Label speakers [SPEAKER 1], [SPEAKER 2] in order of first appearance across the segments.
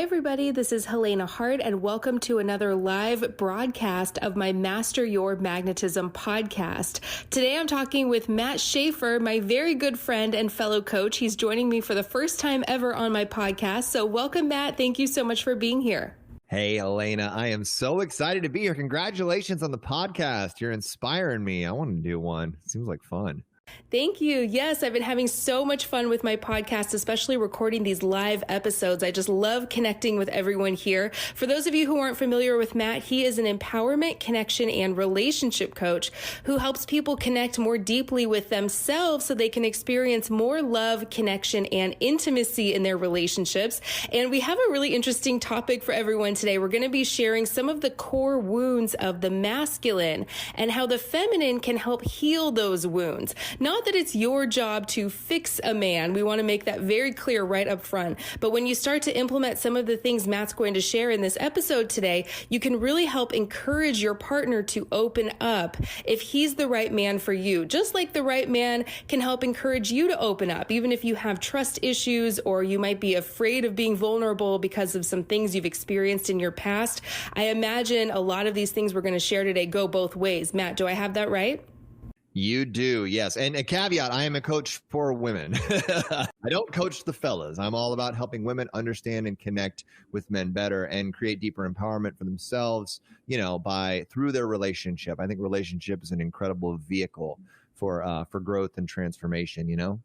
[SPEAKER 1] Hi, everybody. This is Helena Hart, and welcome to another live broadcast of my Master Your Magnetism podcast. Today, I'm talking with Matt Shaffer, my very good friend and fellow coach. He's joining me for the first time ever on my podcast. So welcome, Matt. Thank you so much for being here.
[SPEAKER 2] Hey, Helena, I am so excited to be here. Congratulations on the podcast. You're inspiring me. I want to do one. It seems like fun.
[SPEAKER 1] Thank you. Yes, I've been having so much fun with my podcast, especially recording these live episodes. I just love connecting with everyone here. For those of you who aren't familiar with Matt, he is an empowerment, connection, and relationship coach who helps people connect more deeply with themselves so they can experience more love, connection, and intimacy in their relationships. And we have a really interesting topic for everyone today. We're going to be sharing some of the core wounds of the masculine and how the feminine can help heal those wounds. Not that it's your job to fix a man. We want to make that very clear right up front. But when you start to implement some of the things Matt's going to share in this episode today, you can really help encourage your partner to open up if he's the right man for you. Just like the right man can help encourage you to open up, even if you have trust issues or you might be afraid of being vulnerable because of some things you've experienced in your past. I imagine a lot of these things we're going to share today go both ways. Matt, do I have that right?
[SPEAKER 2] You do, yes. And a caveat, I am a coach for women. I don't coach the fellas. I'm all about helping women understand and connect with men better and create deeper empowerment for themselves, through their relationship. I think relationship is an incredible vehicle for growth and transformation,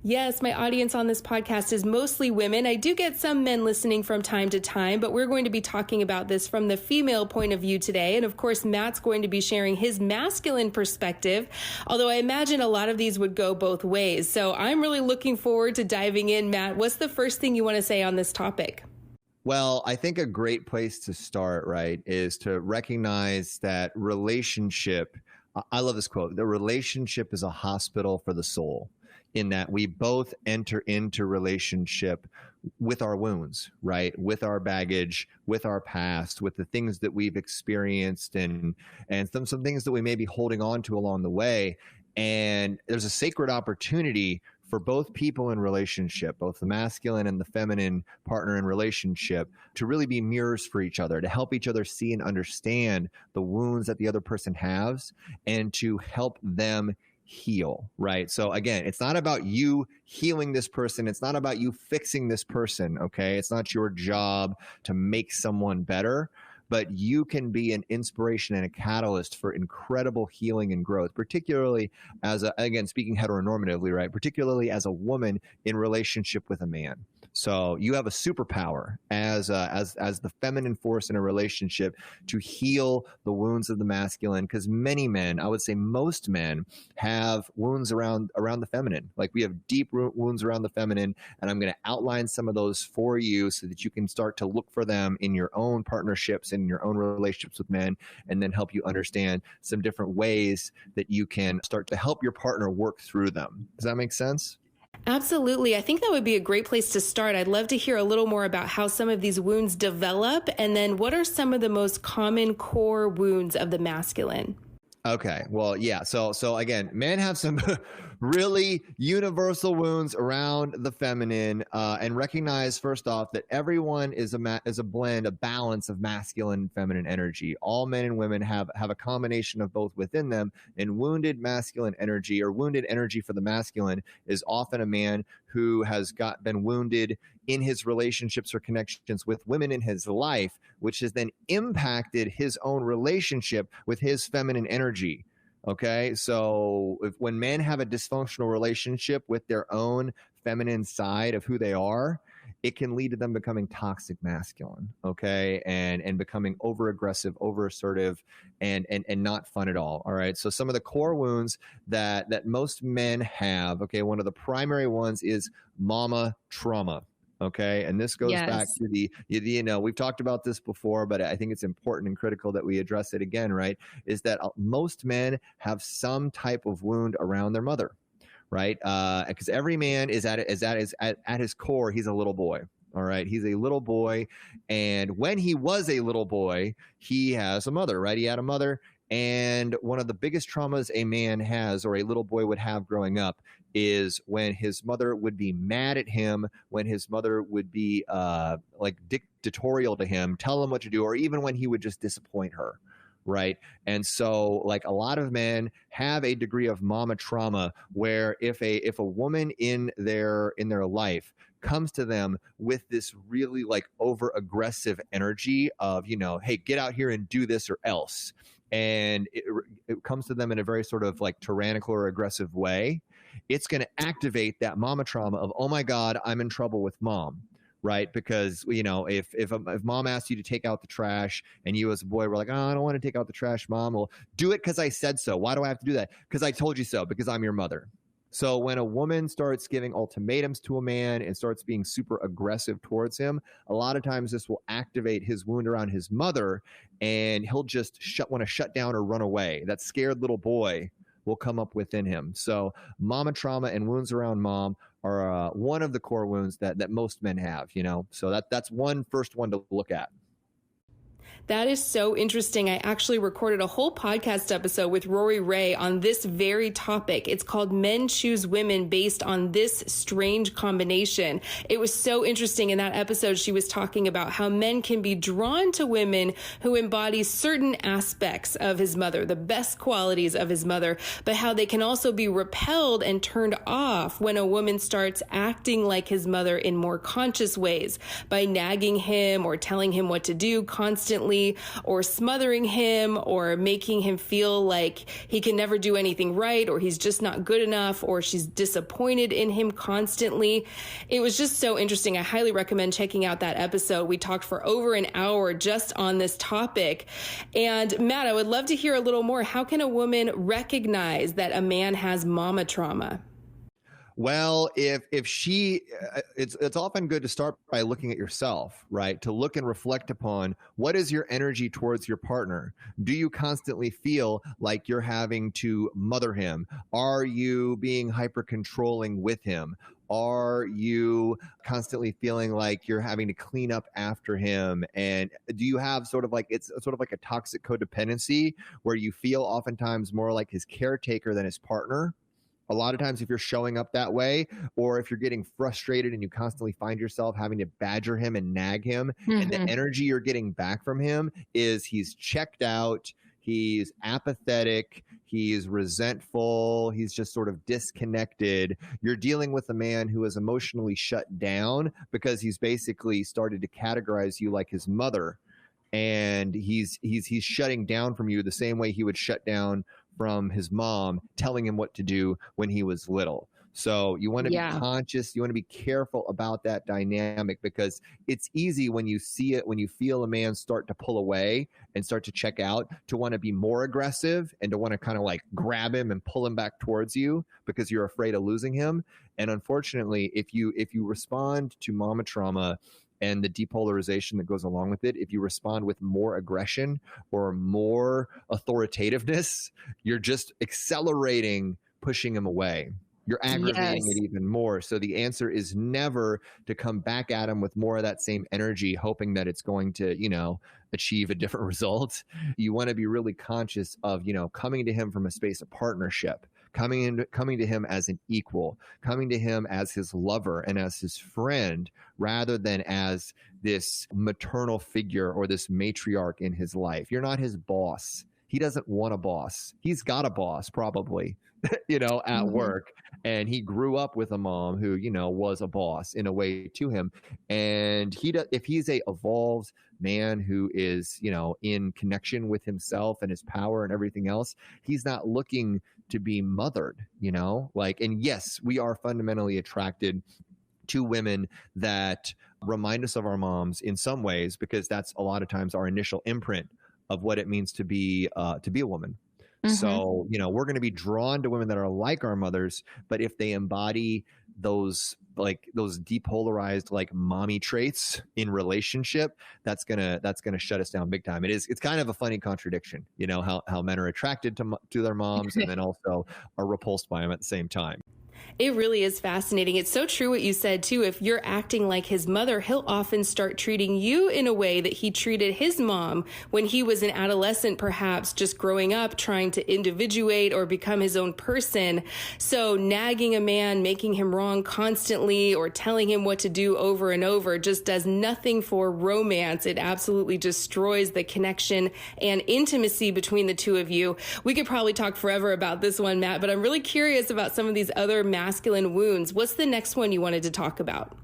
[SPEAKER 1] Yes, my audience on this podcast is mostly women. I do get some men listening from time to time, but we're going to be talking about this from the female point of view today. And of course, Matt's going to be sharing his masculine perspective, although I imagine a lot of these would go both ways. So I'm really looking forward to diving in. Matt, what's the first thing you want to say on this topic?
[SPEAKER 2] Well, I think a great place to start, right, is to recognize that relationship. I love this quote. The relationship is a hospital for the soul, in that we both enter into relationship with our wounds, right? With our baggage, with our past, with the things that we've experienced and some things that we may be holding on to along the way. And there's a sacred opportunity for both people in relationship, both the masculine and the feminine partner in relationship, to really be mirrors for each other, to help each other see and understand the wounds that the other person has and to help them heal, right? So again, it's not about you healing this person. It's not about you fixing this person, okay? It's not your job to make someone better, but you can be an inspiration and a catalyst for incredible healing and growth, particularly again, speaking heteronormatively, right? Particularly as a woman in relationship with a man. So you have a superpower as the feminine force in a relationship to heal the wounds of the masculine, because many men, I would say most men, have wounds around the feminine. Like we have deep wounds around the feminine, and I'm going to outline some of those for you so that you can start to look for them in your own partnerships and in your own relationships with men, and then help you understand some different ways that you can start to help your partner work through them. Does that make sense?
[SPEAKER 1] Absolutely. I think that would be a great place to start. I'd love to hear a little more about how some of these wounds develop, and then what are some of the most common core wounds of the masculine?
[SPEAKER 2] Okay. Well, yeah. So again, men have some really universal wounds around the feminine, and recognize first off that everyone is a blend, a balance of masculine and feminine energy. All men and women have a combination of both within them, and wounded masculine energy or wounded energy for the masculine is often a man who has been wounded in his relationships or connections with women in his life, which has then impacted his own relationship with his feminine energy. Okay, so when men have a dysfunctional relationship with their own feminine side of who they are, it can lead to them becoming toxic masculine, okay, and becoming over-aggressive, over-assertive, and not fun at all right? So some of the core wounds that most men have, okay, one of the primary ones is mama trauma. Okay. And this goes back to we've talked about this before, but I think it's important and critical that we address it again, right? Is that most men have some type of wound around their mother, right? Because every man is at his core, he's a little boy. All right. He's a little boy. And when he was a little boy, he has a mother, right? He had a mother, And one of the biggest traumas a man has, or a little boy would have growing up, is when his mother would be mad at him, when his mother would be like dictatorial to him, tell him what to do, or even when he would just disappoint her. Right. And so like a lot of men have a degree of mama trauma where if a woman in their life comes to them with this really like over aggressive energy of, you know, hey, get out here and do this or else. And it comes to them in a very sort of like tyrannical or aggressive way. It's going to activate that mama trauma of, oh my God, I'm in trouble with mom. Right. Because, you know, if mom asks you to take out the trash and you as a boy were like, oh, I don't want to take out the trash, mom. Well, do it because I said so. Why do I have to do that? Because I told you so, because I'm your mother. So when a woman starts giving ultimatums to a man and starts being super aggressive towards him, a lot of times this will activate his wound around his mother, and he'll just want to shut down or run away. That scared little boy will come up within him. So mama trauma and wounds around mom are one of the core wounds that most men have, you know. So that's first one to look at.
[SPEAKER 1] That is so interesting. I actually recorded a whole podcast episode with Rory Ray on this very topic. It's called Men Choose Women, based on this strange combination. It was so interesting. In that episode, she was talking about how men can be drawn to women who embody certain aspects of his mother, the best qualities of his mother, but how they can also be repelled and turned off when a woman starts acting like his mother in more conscious ways, by nagging him or telling him what to do constantly, or smothering him, or making him feel like he can never do anything right, or he's just not good enough, or she's disappointed in him constantly. It was just so interesting. I highly recommend checking out that episode. We talked for over an hour just on this topic. And Matt, I would love to hear a little more. How can a woman recognize that a man has mama trauma?
[SPEAKER 2] Well, if she, it's often good to start by looking at yourself, right? To look and reflect upon what is your energy towards your partner. Do you constantly feel like you're having to mother him? Are you being hyper controlling with him? Are you constantly feeling like you're having to clean up after him? And do you have sort of like, it's sort of like a toxic codependency where you feel oftentimes more like his caretaker than his partner? A lot of times if you're showing up that way, or if you're getting frustrated and you constantly find yourself having to badger him and nag him, and the energy you're getting back from him is he's checked out, he's apathetic, he's resentful, he's just sort of disconnected. You're dealing with a man who is emotionally shut down because he's basically started to categorize you like his mother. And he's shutting down from you the same way he would shut down from his mom telling him what to do when he was little. So you want to be conscious, you want to be careful about that dynamic, because it's easy when you see it, when you feel a man start to pull away and start to check out, to want to be more aggressive and to want to kind of like grab him and pull him back towards you because you're afraid of losing him. And unfortunately, if you respond to mama trauma and the depolarization that goes along with it, if you respond with more aggression or more authoritativeness, you're just accelerating pushing him away. You're aggravating it even more. So the answer is never to come back at him with more of that same energy, hoping that it's going to, you know, achieve a different result. You want to be really conscious of, you know, coming to him from a space of partnership, coming to him as an equal, coming to him as his lover and as his friend, rather than as this maternal figure or this matriarch in his life. You're not his boss. He doesn't want a boss. He's got a boss probably, you know, at work. And he grew up with a mom who, you know, was a boss in a way to him. And if he's a evolved man who is, you know, in connection with himself and his power and everything else, he's not looking to be mothered, you know, like, and yes, we are fundamentally attracted to women that remind us of our moms in some ways, because that's a lot of times our initial imprint of what it means to be a woman. So, you know, we're going to be drawn to women that are like our mothers, but if they embody those depolarized like mommy traits in relationship, that's gonna shut us down big time. It's kind of a funny contradiction, you know, how men are attracted to their moms and then also are repulsed by them at the same time.
[SPEAKER 1] It really is fascinating. It's so true what you said, too. If you're acting like his mother, he'll often start treating you in a way that he treated his mom when he was an adolescent, perhaps just growing up, trying to individuate or become his own person. So nagging a man, making him wrong constantly, or telling him what to do over and over just does nothing for romance. It absolutely destroys the connection and intimacy between the two of you. We could probably talk forever about this one, Matt, but I'm really curious about some of these other masculine wounds. What's the next one you wanted to talk about?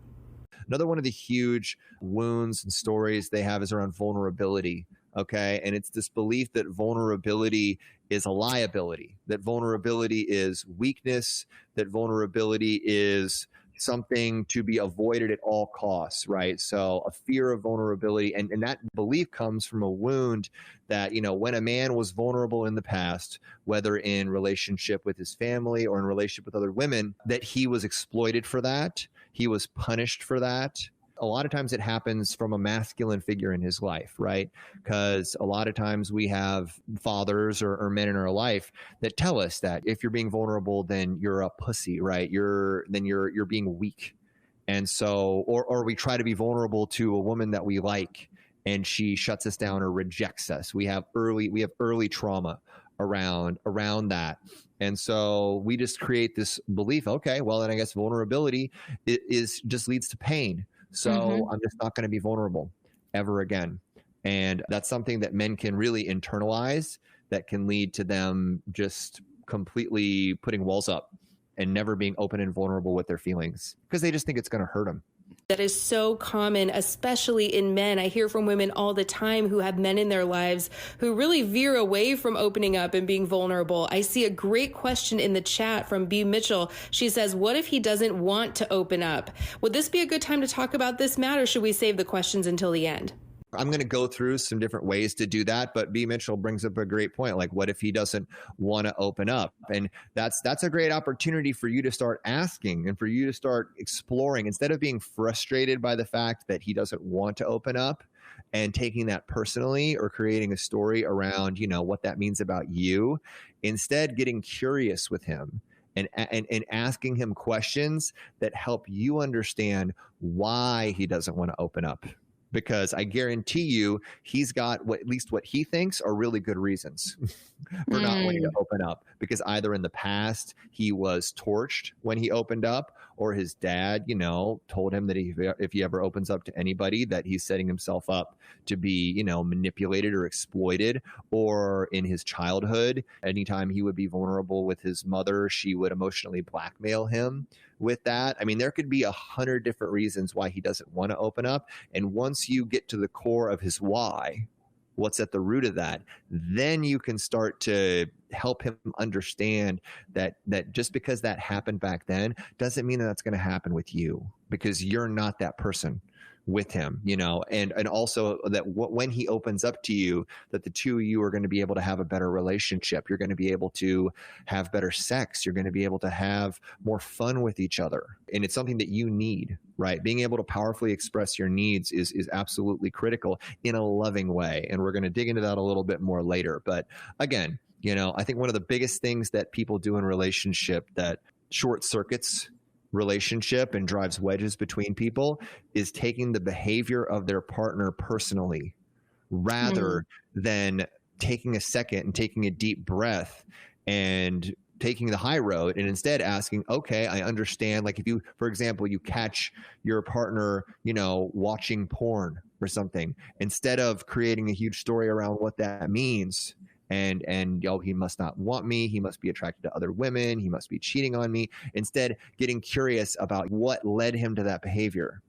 [SPEAKER 2] Another one of the huge wounds and stories they have is around vulnerability. Okay. And it's this belief that vulnerability is a liability, that vulnerability is weakness, that vulnerability is something to be avoided at all costs, right? So a fear of vulnerability, and that belief comes from a wound that, when a man was vulnerable in the past, whether in relationship with his family or in relationship with other women, that he was exploited for that. He was punished for that. A lot of times it happens from a masculine figure in his life, right? Because a lot of times we have fathers or men in our life that tell us that if you're being vulnerable, then you're a pussy, right? You're being weak. And so, or we try to be vulnerable to a woman that we like and she shuts us down or rejects us. We have early trauma around that. And so we just create this belief, okay, well, then I guess vulnerability is just leads to pain. So I'm just not going to be vulnerable ever again. And that's something that men can really internalize that can lead to them just completely putting walls up and never being open and vulnerable with their feelings because they just think it's going to hurt them.
[SPEAKER 1] That is so common, especially in men. I hear from women all the time who have men in their lives who really veer away from opening up and being vulnerable. I see a great question in the chat from B. Mitchell. She says, what if he doesn't want to open up? Would this be a good time to talk about this, Matt, or should we save the questions until the end?
[SPEAKER 2] I'm going to go through some different ways to do that, but B. Mitchell brings up a great point. Like, what if he doesn't want to open up? And that's a great opportunity for you to start asking and for you to start exploring instead of being frustrated by the fact that he doesn't want to open up and taking that personally or creating a story around, what that means about you. Instead, getting curious with him and asking him questions that help you understand why he doesn't want to open up. Because I guarantee you, he's got at least what he thinks are really good reasons for not wanting to open up. Because either in the past, he was torched when he opened up, or his dad, told him that if he ever opens up to anybody, that he's setting himself up to be, manipulated or exploited. Or in his childhood, anytime he would be vulnerable with his mother, she would emotionally blackmail him with that. I mean, there could be 100 different reasons why he doesn't want to open up. And once you get to the core of his why, what's at the root of that, then you can start to help him understand that just because that happened back then doesn't mean that that's going to happen with you, because you're not that person with him, and also that when he opens up to you, that the two of you are going to be able to have a better relationship. You're going to be able to have better sex. You're going to be able to have more fun with each other. And it's something that you need, right? Being able to powerfully express your needs is absolutely critical in a loving way. And we're going to dig into that a little bit more later. But again, I think one of the biggest things that people do in relationship that short circuits relationship and drives wedges between people is taking the behavior of their partner personally rather than taking a second and taking a deep breath and taking the high road and instead asking, okay, I understand. Like if you, for example, you catch your partner, watching porn or something, instead of creating a huge story around what that means, and he must not want me, he must be attracted to other women, he must be cheating on me. Instead, getting curious about what led him to that behavior,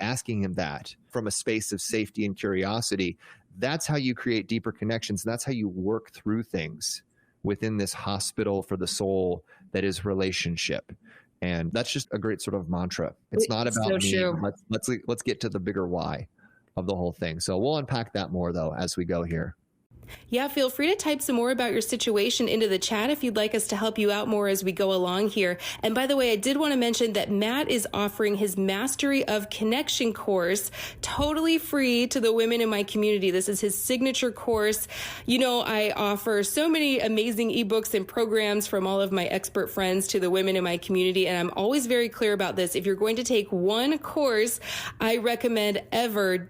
[SPEAKER 2] asking him that from a space of safety and curiosity. That's how you create deeper connections. And that's how you work through things within this hospital for the soul that is relationship. And that's just a great sort of mantra. It's not about me. Let's get to the bigger why of the whole thing. So we'll unpack that more though as we go here.
[SPEAKER 1] Yeah, feel free to type some more about your situation into the chat if you'd like us to help you out more as we go along here. And by the way, I did want to mention that Matt is offering his Mastery of Connection course totally free to the women in my community. This is his signature course. You know, I offer so many amazing ebooks and programs from all of my expert friends to the women in my community, and I'm always very clear about this. If you're going to take one course, I recommend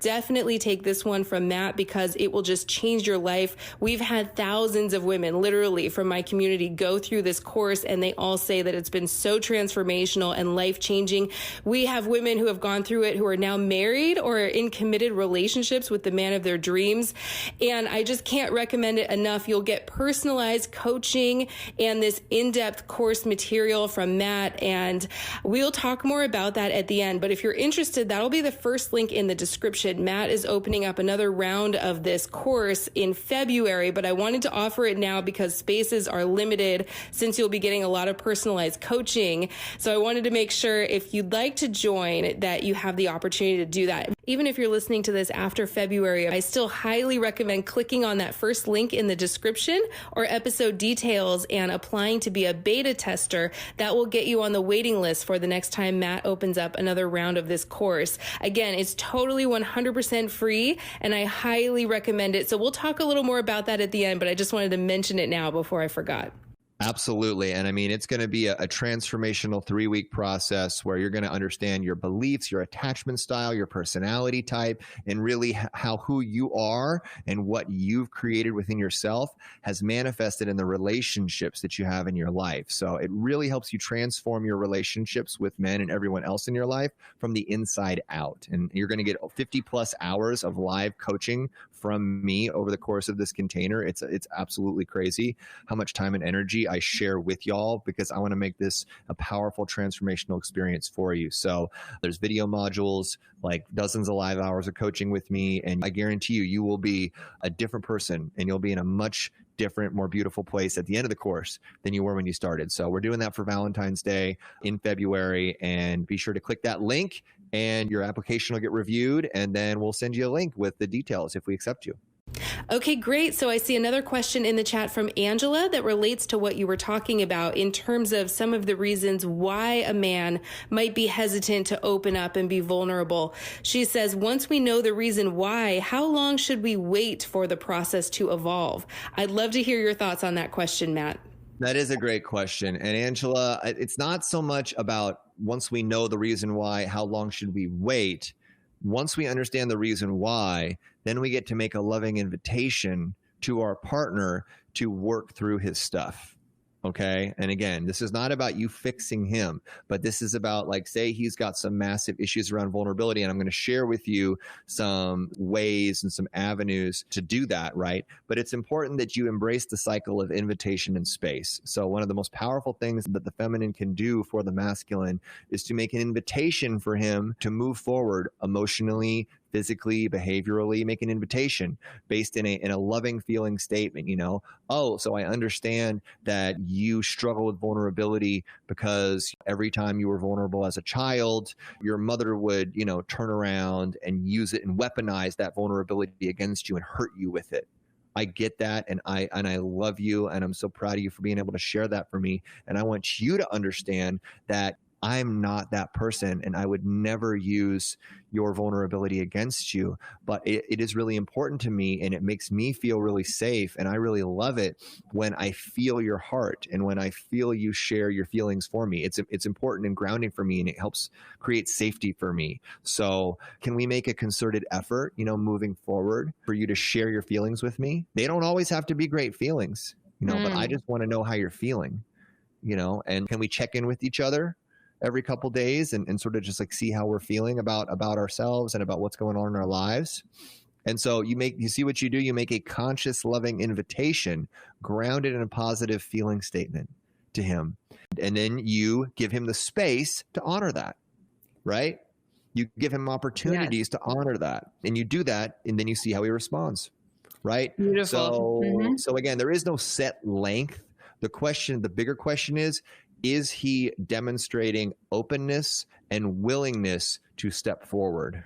[SPEAKER 1] definitely take this one from Matt, because it will just change your life. We've had thousands of women literally from my community go through this course, and they all say that it's been so transformational and life-changing. We have women who have gone through it who are now married or in committed relationships with the man of their dreams. And I just can't recommend it enough. You'll get personalized coaching and this in-depth course material from Matt. And we'll talk more about that at the end. But if you're interested, that'll be the first link in the description. Matt is opening up another round of this course in February, but I wanted to offer it now because spaces are limited, since you'll be getting a lot of personalized coaching. So I wanted to make sure, if you'd like to join, that you have the opportunity to do that. Even if you're listening to this after February, I still highly recommend clicking on that first link in the description or episode details and applying to be a beta tester. That will get you on the waiting list for the next time Matt opens up another round of this course. Again, it's totally 100% free, and I highly recommend it. So we'll talk a little more about that at the end, but I just wanted to mention it now before I forgot.
[SPEAKER 2] Absolutely. And I mean, it's going to be a transformational 3-week process where you're going to understand your beliefs, your attachment style, your personality type, and really how who you are and what you've created within yourself has manifested in the relationships that you have in your life. So it really helps you transform your relationships with men and everyone else in your life from the inside out. And you're going to get 50 plus hours of live coaching from me over the course of this container. It's absolutely crazy how much time and energy I share with y'all, because I want to make this a powerful transformational experience for you. So there's video modules, like dozens of live hours of coaching with me, and I guarantee you, you will be a different person, and you'll be in a much different, more beautiful place at the end of the course than you were when you started. So we're doing that for Valentine's Day in February, and be sure to click that link and your application will get reviewed, and then we'll send you a link with the details if we accept you.
[SPEAKER 1] Okay, great. So I see another question in the chat from Angela that relates to what you were talking about in terms of some of the reasons why a man might be hesitant to open up and be vulnerable. She says, once we know the reason why, how long should we wait for the process to evolve? I'd love to hear your thoughts on that question, Matt.
[SPEAKER 2] That is a great question. And Angela, it's not so much about once we know the reason why, how long should we wait? Once we understand the reason why, then we get to make a loving invitation to our partner to work through his stuff. Okay. And again, this is not about you fixing him, but this is about, like, say he's got some massive issues around vulnerability, and I'm going to share with you some ways and some avenues to do that. Right. But it's important that you embrace the cycle of invitation and space. So one of the most powerful things that the feminine can do for the masculine is to make an invitation for him to move forward emotionally, physically, behaviorally. Make an invitation based in a loving feeling statement, you know, oh, so I understand that you struggle with vulnerability because every time you were vulnerable as a child, your mother would, you know, turn around and use it and weaponize that vulnerability against you and hurt you with it. I get that, and I love you, and I'm so proud of you for being able to share that for me. And I want you to understand that I'm not that person, and I would never use your vulnerability against you. But it is really important to me, and it makes me feel really safe. And I really love it when I feel your heart and when I feel you share your feelings for me. It's important and grounding for me, and it helps create safety for me. So can we make a concerted effort, you know, moving forward, for you to share your feelings with me? They don't always have to be great feelings, you know, but I just want to know how you're feeling, you know, and can we check in with each other every couple days and sort of just like see how we're feeling about ourselves and about what's going on in our lives. And so you see what you do, you make a conscious, loving invitation grounded in a positive feeling statement to him. And then you give him the space to honor that, right? You give him opportunities to honor that, and you do that, and then you see how he responds, right? Beautiful. So again, there is no set length. The bigger question is he demonstrating openness and willingness to step forward,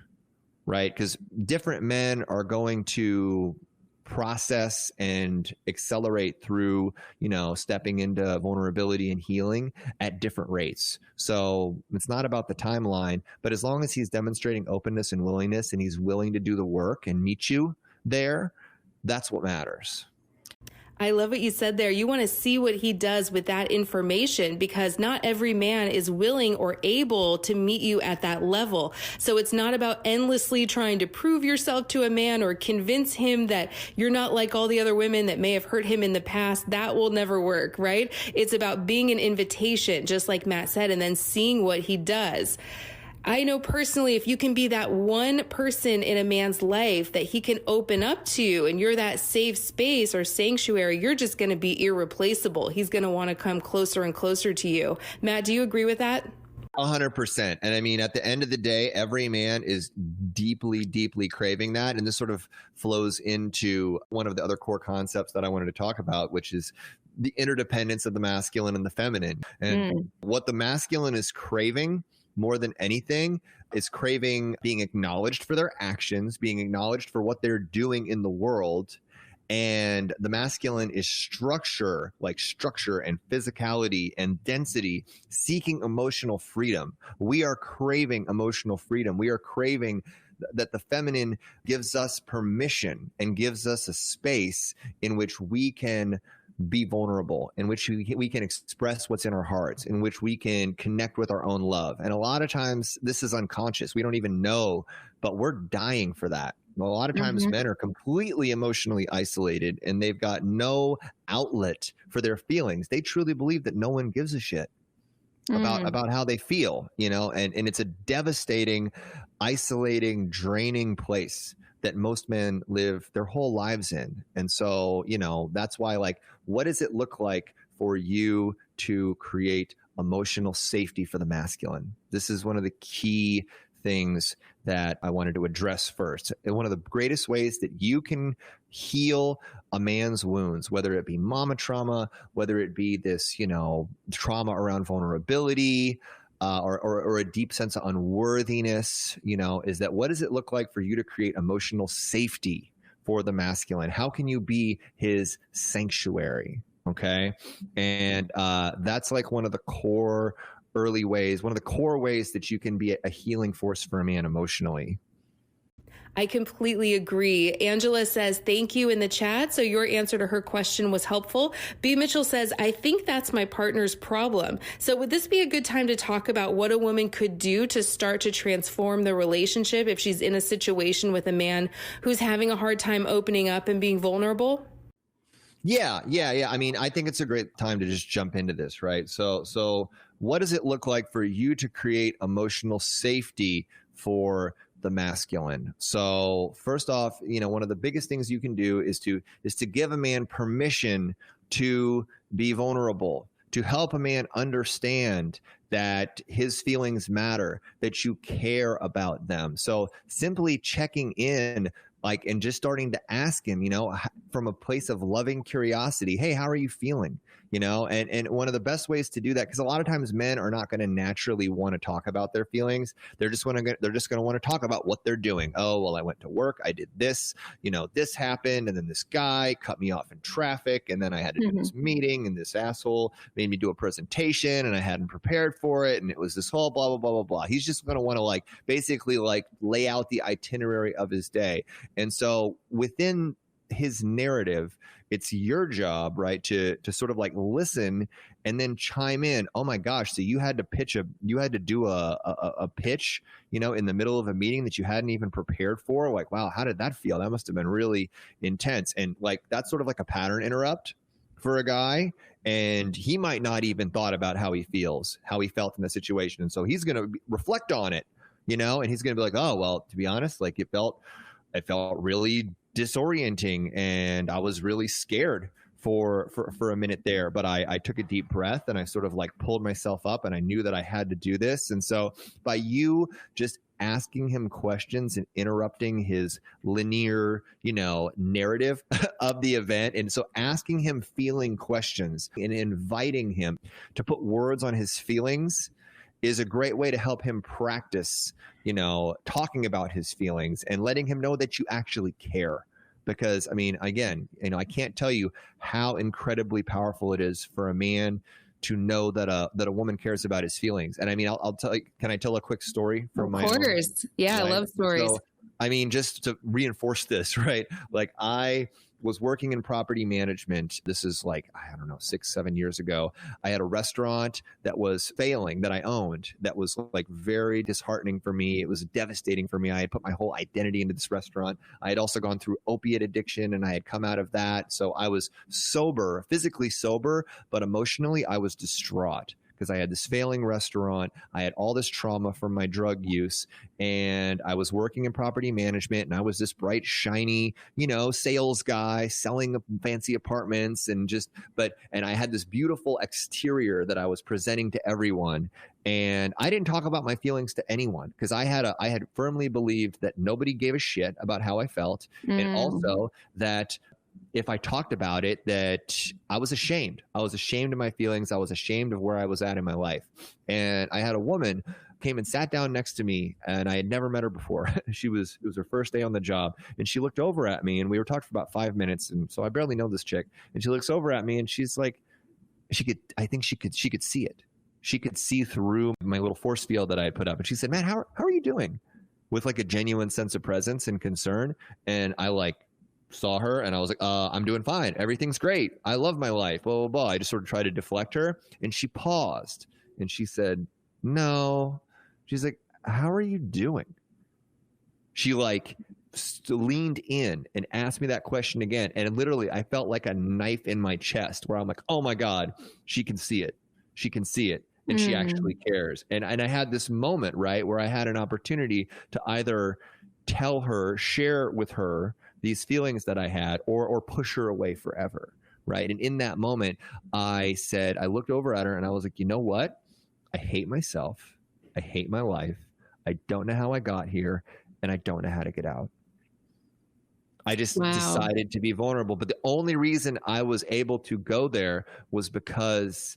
[SPEAKER 2] right? Because different men are going to process and accelerate through, stepping into vulnerability and healing at different rates. So it's not about the timeline, but as long as he's demonstrating openness and willingness and he's willing to do the work and meet you there, that's what matters.
[SPEAKER 1] I love what you said there. You want to see what he does with that information, because not every man is willing or able to meet you at that level. So it's not about endlessly trying to prove yourself to a man or convince him that you're not like all the other women that may have hurt him in the past. That will never work, right? It's about being an invitation, just like Matt said, and then seeing what he does. I know personally, if you can be that one person in a man's life that he can open up to, and you're that safe space or sanctuary, you're just going to be irreplaceable. He's going to want to come closer and closer to you. Matt, do you agree with that?
[SPEAKER 2] 100%. And I mean, at the end of the day, every man is deeply, deeply craving that. And this sort of flows into one of the other core concepts that I wanted to talk about, which is the interdependence of the masculine and the feminine. And what the masculine is craving more than anything is craving being acknowledged for their actions, being acknowledged for what they're doing in the world. And the masculine is structure and physicality and density, seeking emotional freedom. We are craving emotional freedom. We are craving that the feminine gives us permission and gives us a space in which we can be vulnerable, in which we can express what's in our hearts, in which we can connect with our own love. And a lot of times this is unconscious. We don't even know, but we're dying for that. A lot of times men are completely emotionally isolated and they've got no outlet for their feelings. They truly believe that no one gives a shit about how they feel, and it's a devastating, isolating, draining place that most men live their whole lives in. And so, that's why, what does it look like for you to create emotional safety for the masculine? This is one of the key things that I wanted to address first. And one of the greatest ways that you can heal a man's wounds, whether it be mama trauma, whether it be this, trauma around vulnerability, or a deep sense of unworthiness, is that what does it look like for you to create emotional safety for the masculine? How can you be his sanctuary? Okay. And that's one of the core early ways, one of the core ways that you can be a healing force for a man emotionally.
[SPEAKER 1] I completely agree. Angela says, thank you in the chat. So your answer to her question was helpful. B. Mitchell says, I think that's my partner's problem. So would this be a good time to talk about what a woman could do to start to transform the relationship if she's in a situation with a man who's having a hard time opening up and being vulnerable?
[SPEAKER 2] Yeah. I mean, I think it's a great time to just jump into this, right? So what does it look like for you to create emotional safety for the masculine? So first off, one of the biggest things you can do is to give a man permission to be vulnerable, to help a man understand that his feelings matter, that you care about them. So simply checking in, and just starting to ask him, from a place of loving curiosity, hey, how are you feeling? And one of the best ways to do that, because a lot of times men are not going to naturally want to talk about their feelings. They're just going to want to talk about what they're doing. Oh, well, I went to work. I did this, this happened. And then this guy cut me off in traffic. And then I had to do this meeting, and this asshole made me do a presentation and I hadn't prepared for it. And it was this whole blah, blah, blah, blah, blah. He's just going to want to basically lay out the itinerary of his day. And so within his narrative, it's your job, right, to sort of listen and then chime in. Oh my gosh, so you had to do a pitch, in the middle of a meeting that you hadn't even prepared for. Wow, how did that feel? That must have been really intense. And that's sort of like a pattern interrupt for a guy. And he might not even thought about how he felt in the situation. And so he's going to reflect on it, and he's going to be like, oh, well, to be honest, it felt really disorienting, and I was really scared for a minute there, but I took a deep breath and I sort of pulled myself up, and I knew that I had to do this. And so by you just asking him questions and interrupting his linear, narrative of the event, and so asking him feeling questions and inviting him to put words on his feelings is a great way to help him practice, talking about his feelings and letting him know that you actually care because I mean, again, I can't tell you how incredibly powerful it is for a man to know that a woman cares about his feelings. And I mean, I'll tell you, can I tell a quick story from my own?
[SPEAKER 1] Of course. Yeah, I love stories.
[SPEAKER 2] So, I mean, just to reinforce this, right? Like, I was working in property management. This is like, I don't know, 6-7 years ago. I had a restaurant that was failing that I owned. That was like very disheartening for me. It was devastating for me. I had put my whole identity into this restaurant. I had also gone through opiate addiction, and I had come out of that. So I was sober, physically sober, but emotionally I was distraught, because I had this failing restaurant. I had all this trauma from my drug use, and I was working in property management, and I was this bright, shiny, sales guy selling fancy apartments and I had this beautiful exterior that I was presenting to everyone. And I didn't talk about my feelings to anyone, because I had firmly believed that nobody gave a shit about how I felt. And also that if I talked about it, that I was ashamed. I was ashamed of my feelings. I was ashamed of where I was at in my life. And I had a woman came and sat down next to me, and I had never met her before. It was her first day on the job, and she looked over at me, and we were talking for about 5 minutes. And so I barely know this chick, and she looks over at me, and she's like, I think she could see it. She could see through my little force field that I had put up. And she said, "Man, how are you doing?" With like a genuine sense of presence and concern. And I saw her, and I was like, I'm doing fine. Everything's great. I love my life, blah, blah, blah. I just sort of tried to deflect her, and she paused, and she said, "No." She's like, "How are you doing?" She leaned in and asked me that question again. And literally I felt like a knife in my chest, where I'm like, oh my God, she can see it. She can see it. And she actually cares. And I had this moment, right, where I had an opportunity to either tell her, share with her these feelings that I had, or push her away forever, right? And in that moment, I looked over at her, and I was like, you know what? I hate myself. I hate my life. I don't know how I got here, and I don't know how to get out. I just decided to be vulnerable. But the only reason I was able to go there was because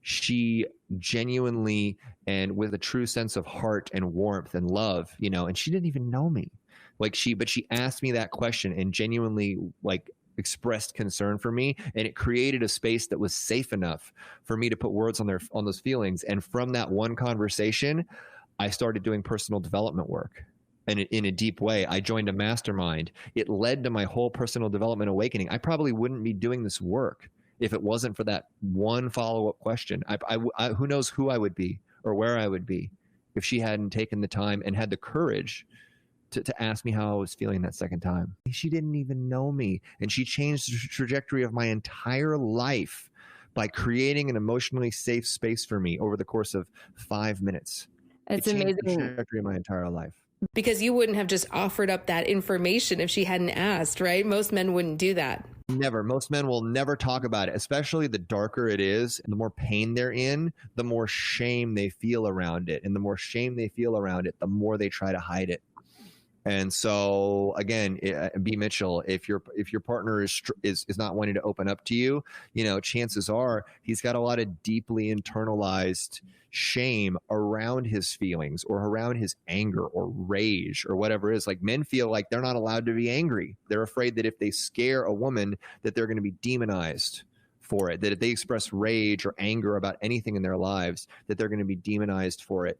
[SPEAKER 2] she genuinely, and with a true sense of heart and warmth and love, and she didn't even know me. But she asked me that question and genuinely expressed concern for me, and it created a space that was safe enough for me to put words on those feelings. And from that one conversation, I started doing personal development work. And in a deep way, I joined a mastermind. It led to my whole personal development awakening. I probably wouldn't be doing this work if it wasn't for that one follow-up question. I who knows who I would be or where I would be if she hadn't taken the time and had the courage to ask me how I was feeling that second time. She didn't even know me, and she changed the trajectory of my entire life by creating an emotionally safe space for me over the course of 5 minutes.
[SPEAKER 1] That's amazing.
[SPEAKER 2] The trajectory of my entire life.
[SPEAKER 1] Because you wouldn't have just offered up that information if she hadn't asked, right? Most men wouldn't do that.
[SPEAKER 2] Never. Most men will never talk about it, especially the darker it is and the more pain they're in, the more shame they feel around it. And the more shame they feel around it, the more they try to hide it. And so again, B. Mitchell, if your partner is not wanting to open up to you, chances are he's got a lot of deeply internalized shame around his feelings or around his anger or rage or whatever it is. Like, men feel like they're not allowed to be angry. They're afraid that if they scare a woman, that they're going to be demonized for it, that if they express rage or anger about anything in their lives, that they're going to be demonized for it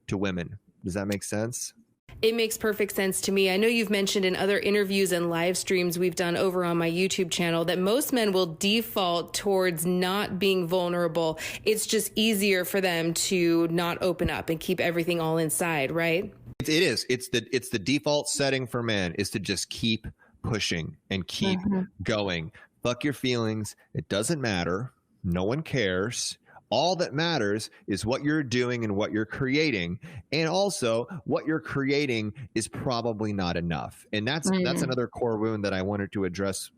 [SPEAKER 2] to women. Does that make sense?
[SPEAKER 1] It makes perfect sense to me. I know you've mentioned in other interviews and live streams we've done over on my YouTube channel that most men will default towards not being vulnerable. It's just easier for them to not open up and keep everything all inside, right?
[SPEAKER 2] It is. It's the default setting for men is to just keep pushing and keep going. Fuck your feelings. It doesn't matter. No one cares. All that matters is what you're doing and what you're creating. And also what you're creating is probably not enough. And that's another core wound that I wanted to address,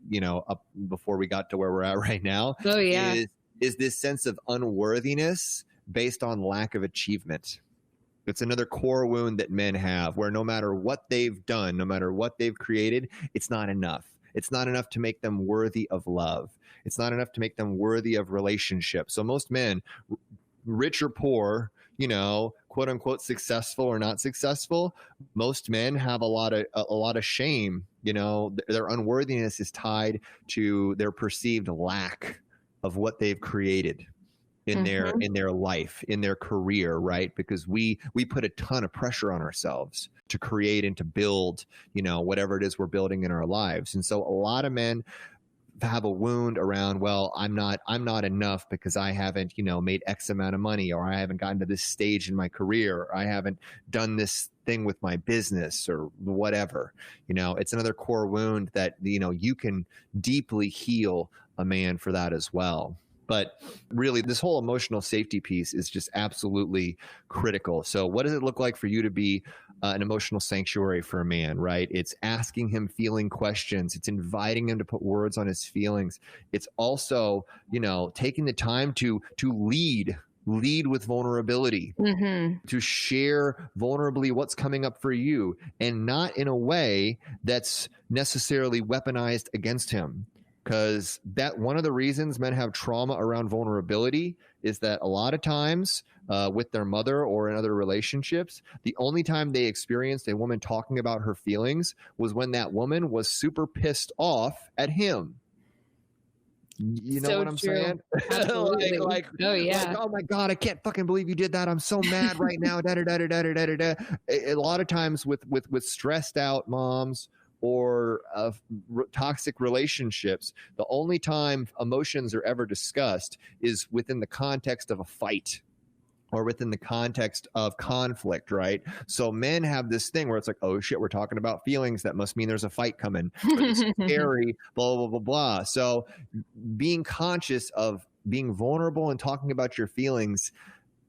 [SPEAKER 2] up before we got to where we're at right now.
[SPEAKER 1] Oh, yeah.
[SPEAKER 2] Is this sense of unworthiness based on lack of achievement. It's another core wound that men have, where no matter what they've done, no matter what they've created, it's not enough. It's not enough to make them worthy of love. It's not enough to make them worthy of relationship. So most men, rich or poor, quote unquote successful or not successful, most men have a lot of shame. You know, their unworthiness is tied to their perceived lack of what they've created in their life, in their career, right? Because we put a ton of pressure on ourselves to create and to build, you know, whatever it is we're building in our lives. And so a lot of men have a wound around, well, I'm not enough because I haven't, you know, made X amount of money, or I haven't gotten to this stage in my career, or I haven't done this thing with my business, or whatever. You know, it's another core wound that, you know, you can deeply heal a man for that as well. But really, this whole emotional safety piece is just absolutely critical. So what does it look like for you to be an emotional sanctuary for a man, right? It's asking him feeling questions. It's inviting him to put words on his feelings. It's also, you know, taking the time to lead with vulnerability, to share vulnerably what's coming up for you, and not in a way that's necessarily weaponized against him. Because that one of the reasons men have trauma around vulnerability is that a lot of times with their mother or in other relationships, the only time they experienced a woman talking about her feelings was when that woman was super pissed off at him. You know what I'm saying?
[SPEAKER 1] Absolutely.
[SPEAKER 2] like, oh my God, I can't fucking believe you did that. I'm so mad right now. A lot of times with stressed out moms or toxic relationships, the only time emotions are ever discussed is within the context of a fight or within the context of conflict, right? So men have this thing where it's like, oh shit, we're talking about feelings. That must mean there's a fight coming. Or this is scary, blah, blah, blah, blah. So being conscious of being vulnerable and talking about your feelings,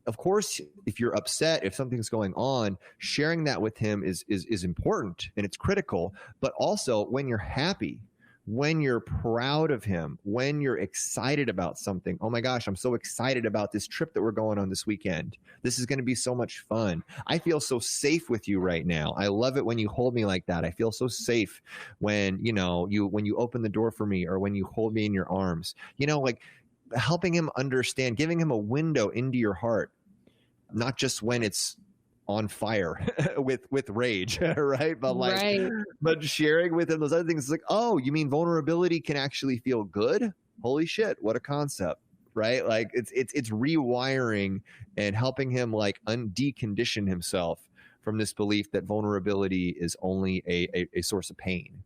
[SPEAKER 2] of course, if you're upset, if something's going on, sharing that with him is important and it's critical. But also when you're happy, when you're proud of him, when you're excited about something, oh my gosh, I'm so excited about this trip that we're going on this weekend. This is going to be so much fun. I feel so safe with you right now. I love it when you hold me like that. I feel so safe when, you know, when you open the door for me, or when you hold me in your arms, you know, like helping him understand, giving him a window into your heart, not just when it's on fire with rage, right? But like, but sharing with him those other things. It's like, oh, you mean vulnerability can actually feel good? Holy shit, what a concept, right? Like it's rewiring and helping him like decondition himself from this belief that vulnerability is only a source of pain.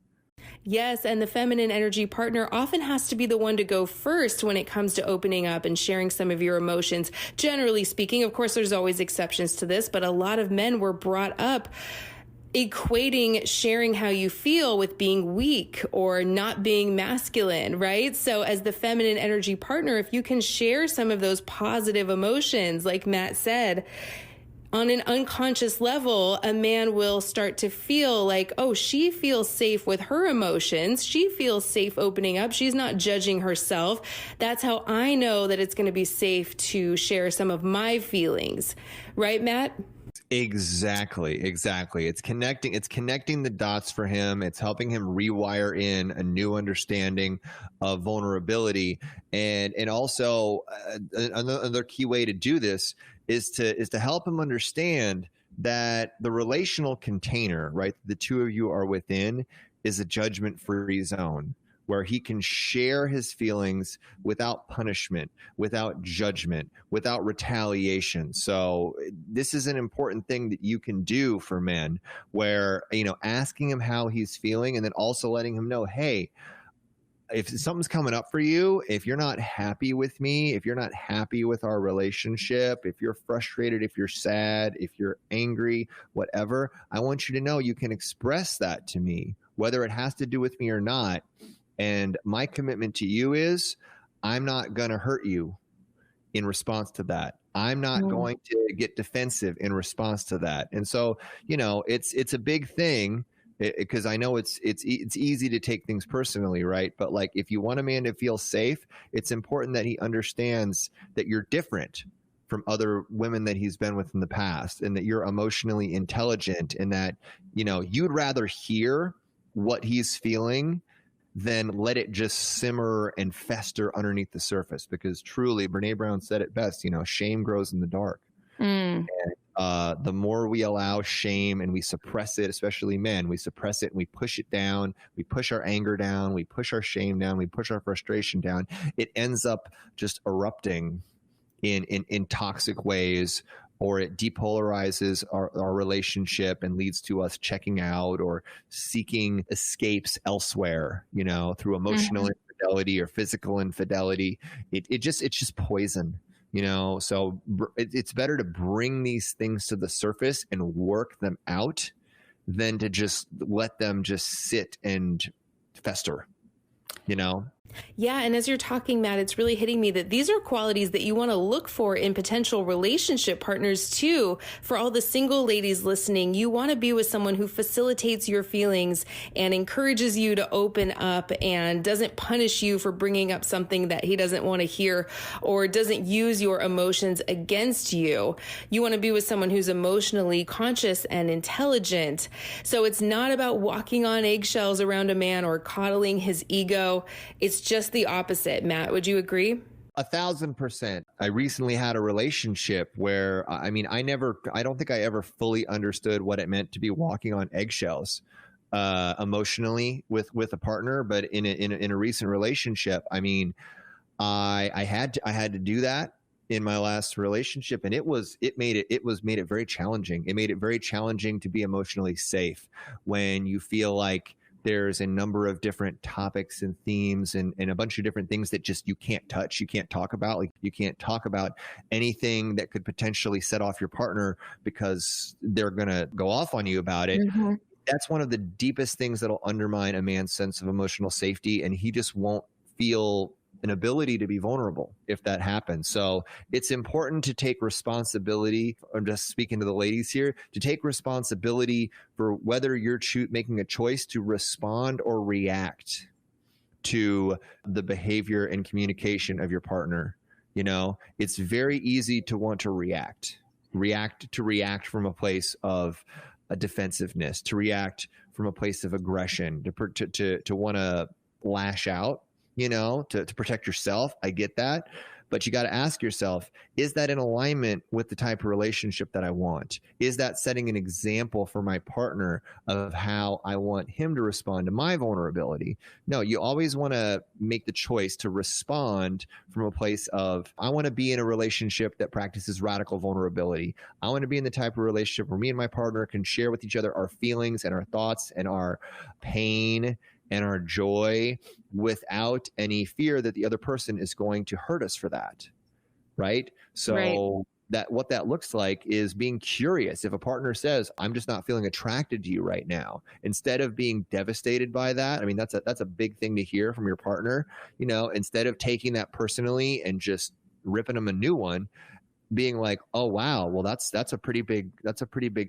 [SPEAKER 1] Yes, and the feminine energy partner often has to be the one to go first when it comes to opening up and sharing some of your emotions. Generally speaking, of course, there's always exceptions to this, but a lot of men were brought up equating sharing how you feel with being weak or not being masculine, right? So as the feminine energy partner, if you can share some of those positive emotions, like Matt said, on an unconscious level, a man will start to feel like, oh, she feels safe with her emotions. She feels safe opening up. She's not judging herself. That's how I know that it's going to be safe to share some of my feelings. Right, Matt?
[SPEAKER 2] Exactly. It's connecting the dots for him. It's helping him rewire in a new understanding of vulnerability. And also another key way to do this is to help him understand that the relational container, right, the two of you are within, is a judgment-free zone where he can share his feelings without punishment, without judgment, without retaliation. So this is an important thing that you can do for men, where, you know, asking him how he's feeling and then also letting him know, hey, if something's coming up for you, if you're not happy with me, if you're not happy with our relationship, if you're frustrated, if you're sad, if you're angry, whatever, I want you to know you can express that to me, whether it has to do with me or not. And my commitment to you is I'm not going to hurt you in response to that. I'm not going to get defensive in response to that. And so, you know, it's a big thing, because I know it's easy to take things personally, right? But like, if you want a man to feel safe, it's important that he understands that you're different from other women that he's been with in the past, and that you're emotionally intelligent, and that, you know, you'd rather hear what he's feeling than let it just simmer and fester underneath the surface. Because truly, Brene Brown said it best, you know, shame grows in the dark. And The more we allow shame and we suppress it, especially men, we suppress it and we push it down. We push our anger down. We push our shame down. We push our frustration down. It ends up just erupting in toxic ways, or it depolarizes our relationship and leads to us checking out or seeking escapes elsewhere, through emotional infidelity or physical infidelity. It's just poison. So it's better to bring these things to the surface and work them out than to just let them just sit and fester,
[SPEAKER 1] Yeah. And as you're talking, Matt, it's really hitting me that these are qualities that you want to look for in potential relationship partners too. For all the single ladies listening, you want to be with someone who facilitates your feelings and encourages you to open up and doesn't punish you for bringing up something that he doesn't want to hear, or doesn't use your emotions against you. You want to be with someone who's emotionally conscious and intelligent. So it's not about walking on eggshells around a man or coddling his ego. It's just the opposite. Matt, would you agree?
[SPEAKER 2] 1,000%. I recently had a relationship where, I don't think I ever fully understood what it meant to be walking on eggshells emotionally with a partner. But in a recent relationship, I had to do that in my last relationship, and it made it very challenging. It made it very challenging to be emotionally safe when you feel like there's a number of different topics and themes and a bunch of different things that just you can't touch, you can't talk about. Like, you can't talk about anything that could potentially set off your partner because they're going to go off on you about it. Mm-hmm. That's one of the deepest things that'll undermine a man's sense of emotional safety, and he just won't feel an ability to be vulnerable if that happens. So it's important to take responsibility. I'm just speaking to the ladies here, to take responsibility for whether you're making a choice to respond or react to the behavior and communication of your partner. It's very easy to want to react from a place of a defensiveness, to react from a place of aggression, to want to lash out, to protect yourself. I get that. But you got to ask yourself, is that in alignment with the type of relationship that I want? Is that setting an example for my partner of how I want him to respond to my vulnerability? No, you always want to make the choice to respond from a place of, I want to be in a relationship that practices radical vulnerability. I want to be in the type of relationship where me and my partner can share with each other our feelings and our thoughts and our pain and our joy without any fear that the other person is going to hurt us for that. Right. So right. What that looks like is being curious. If a partner says, I'm just not feeling attracted to you right now, instead of being devastated by that, that's a big thing to hear from your partner, instead of taking that personally and just ripping them a new one, being like, oh, wow, well, that's a pretty big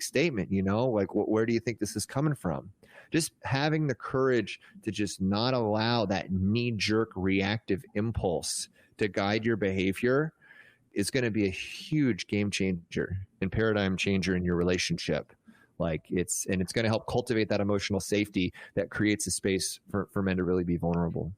[SPEAKER 2] statement, like, where do you think this is coming from? Just having the courage to just not allow that knee-jerk reactive impulse to guide your behavior is going to be a huge game changer and paradigm changer in your relationship. It's going to help cultivate that emotional safety that creates a space for men to really be vulnerable.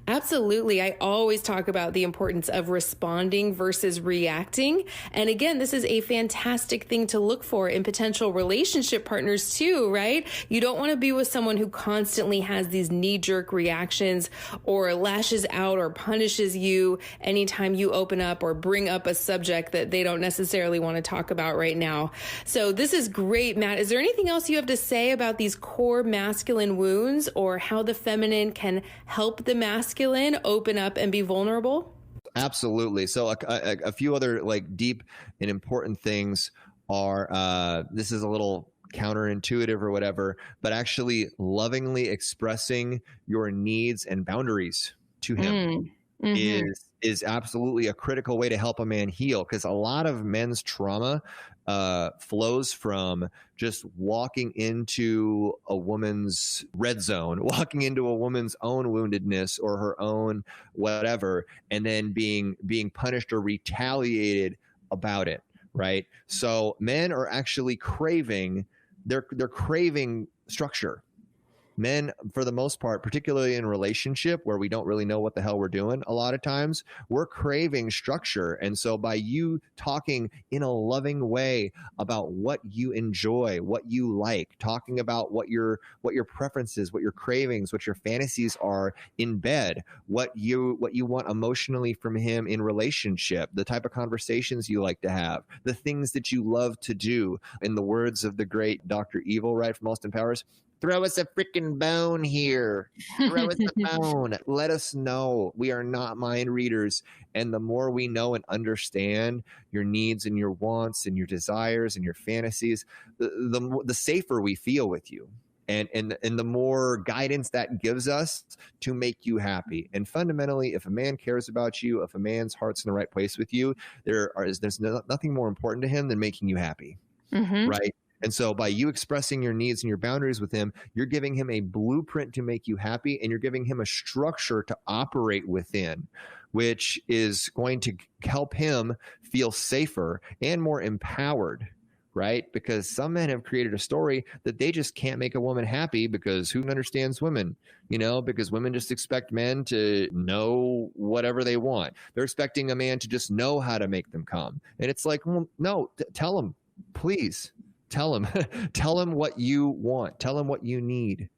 [SPEAKER 1] Absolutely. I always talk about the importance of responding versus reacting. And again, this is a fantastic thing to look for in potential relationship partners too, right? You don't want to be with someone who constantly has these knee-jerk reactions or lashes out or punishes you anytime you open up or bring up a subject that they don't necessarily want to talk about right now. So this is great, Matt. Is there anything else you have to say about these core masculine wounds, or how the feminine can help the masculine open up and be vulnerable?
[SPEAKER 2] Absolutely. So a few other deep and important things are, this is a little counterintuitive or whatever, but actually lovingly expressing your needs and boundaries to him is absolutely a critical way to help a man heal, because a lot of men's trauma flows from just walking into a woman's red zone, walking into a woman's own woundedness or her own whatever, and then being punished or retaliated about it, right? So men are actually craving, they're craving structure. Men, for the most part, particularly in relationship where we don't really know what the hell we're doing, a lot of times we're craving structure. And so by you talking in a loving way about what you enjoy, what you like, talking about what your preferences, what your cravings, what your fantasies are in bed, what you want emotionally from him in relationship, the type of conversations you like to have, the things that you love to do. In the words of the great Dr. Evil, right, from Austin Powers, throw us a freaking bone here. Throw us a bone. Let us know. We are not mind readers. And the more we know and understand your needs and your wants and your desires and your fantasies, the safer we feel with you. And the more guidance that gives us to make you happy. And fundamentally, if a man cares about you, if a man's heart's in the right place with you, there's nothing more important to him than making you happy, right? And so by you expressing your needs and your boundaries with him, you're giving him a blueprint to make you happy, and you're giving him a structure to operate within, which is going to help him feel safer and more empowered, right? Because some men have created a story that they just can't make a woman happy because who understands women, because women just expect men to know whatever they want. They're expecting a man to just know how to make them come. And it's like, well, no, tell him, please. Tell him what you want. Tell him what you need,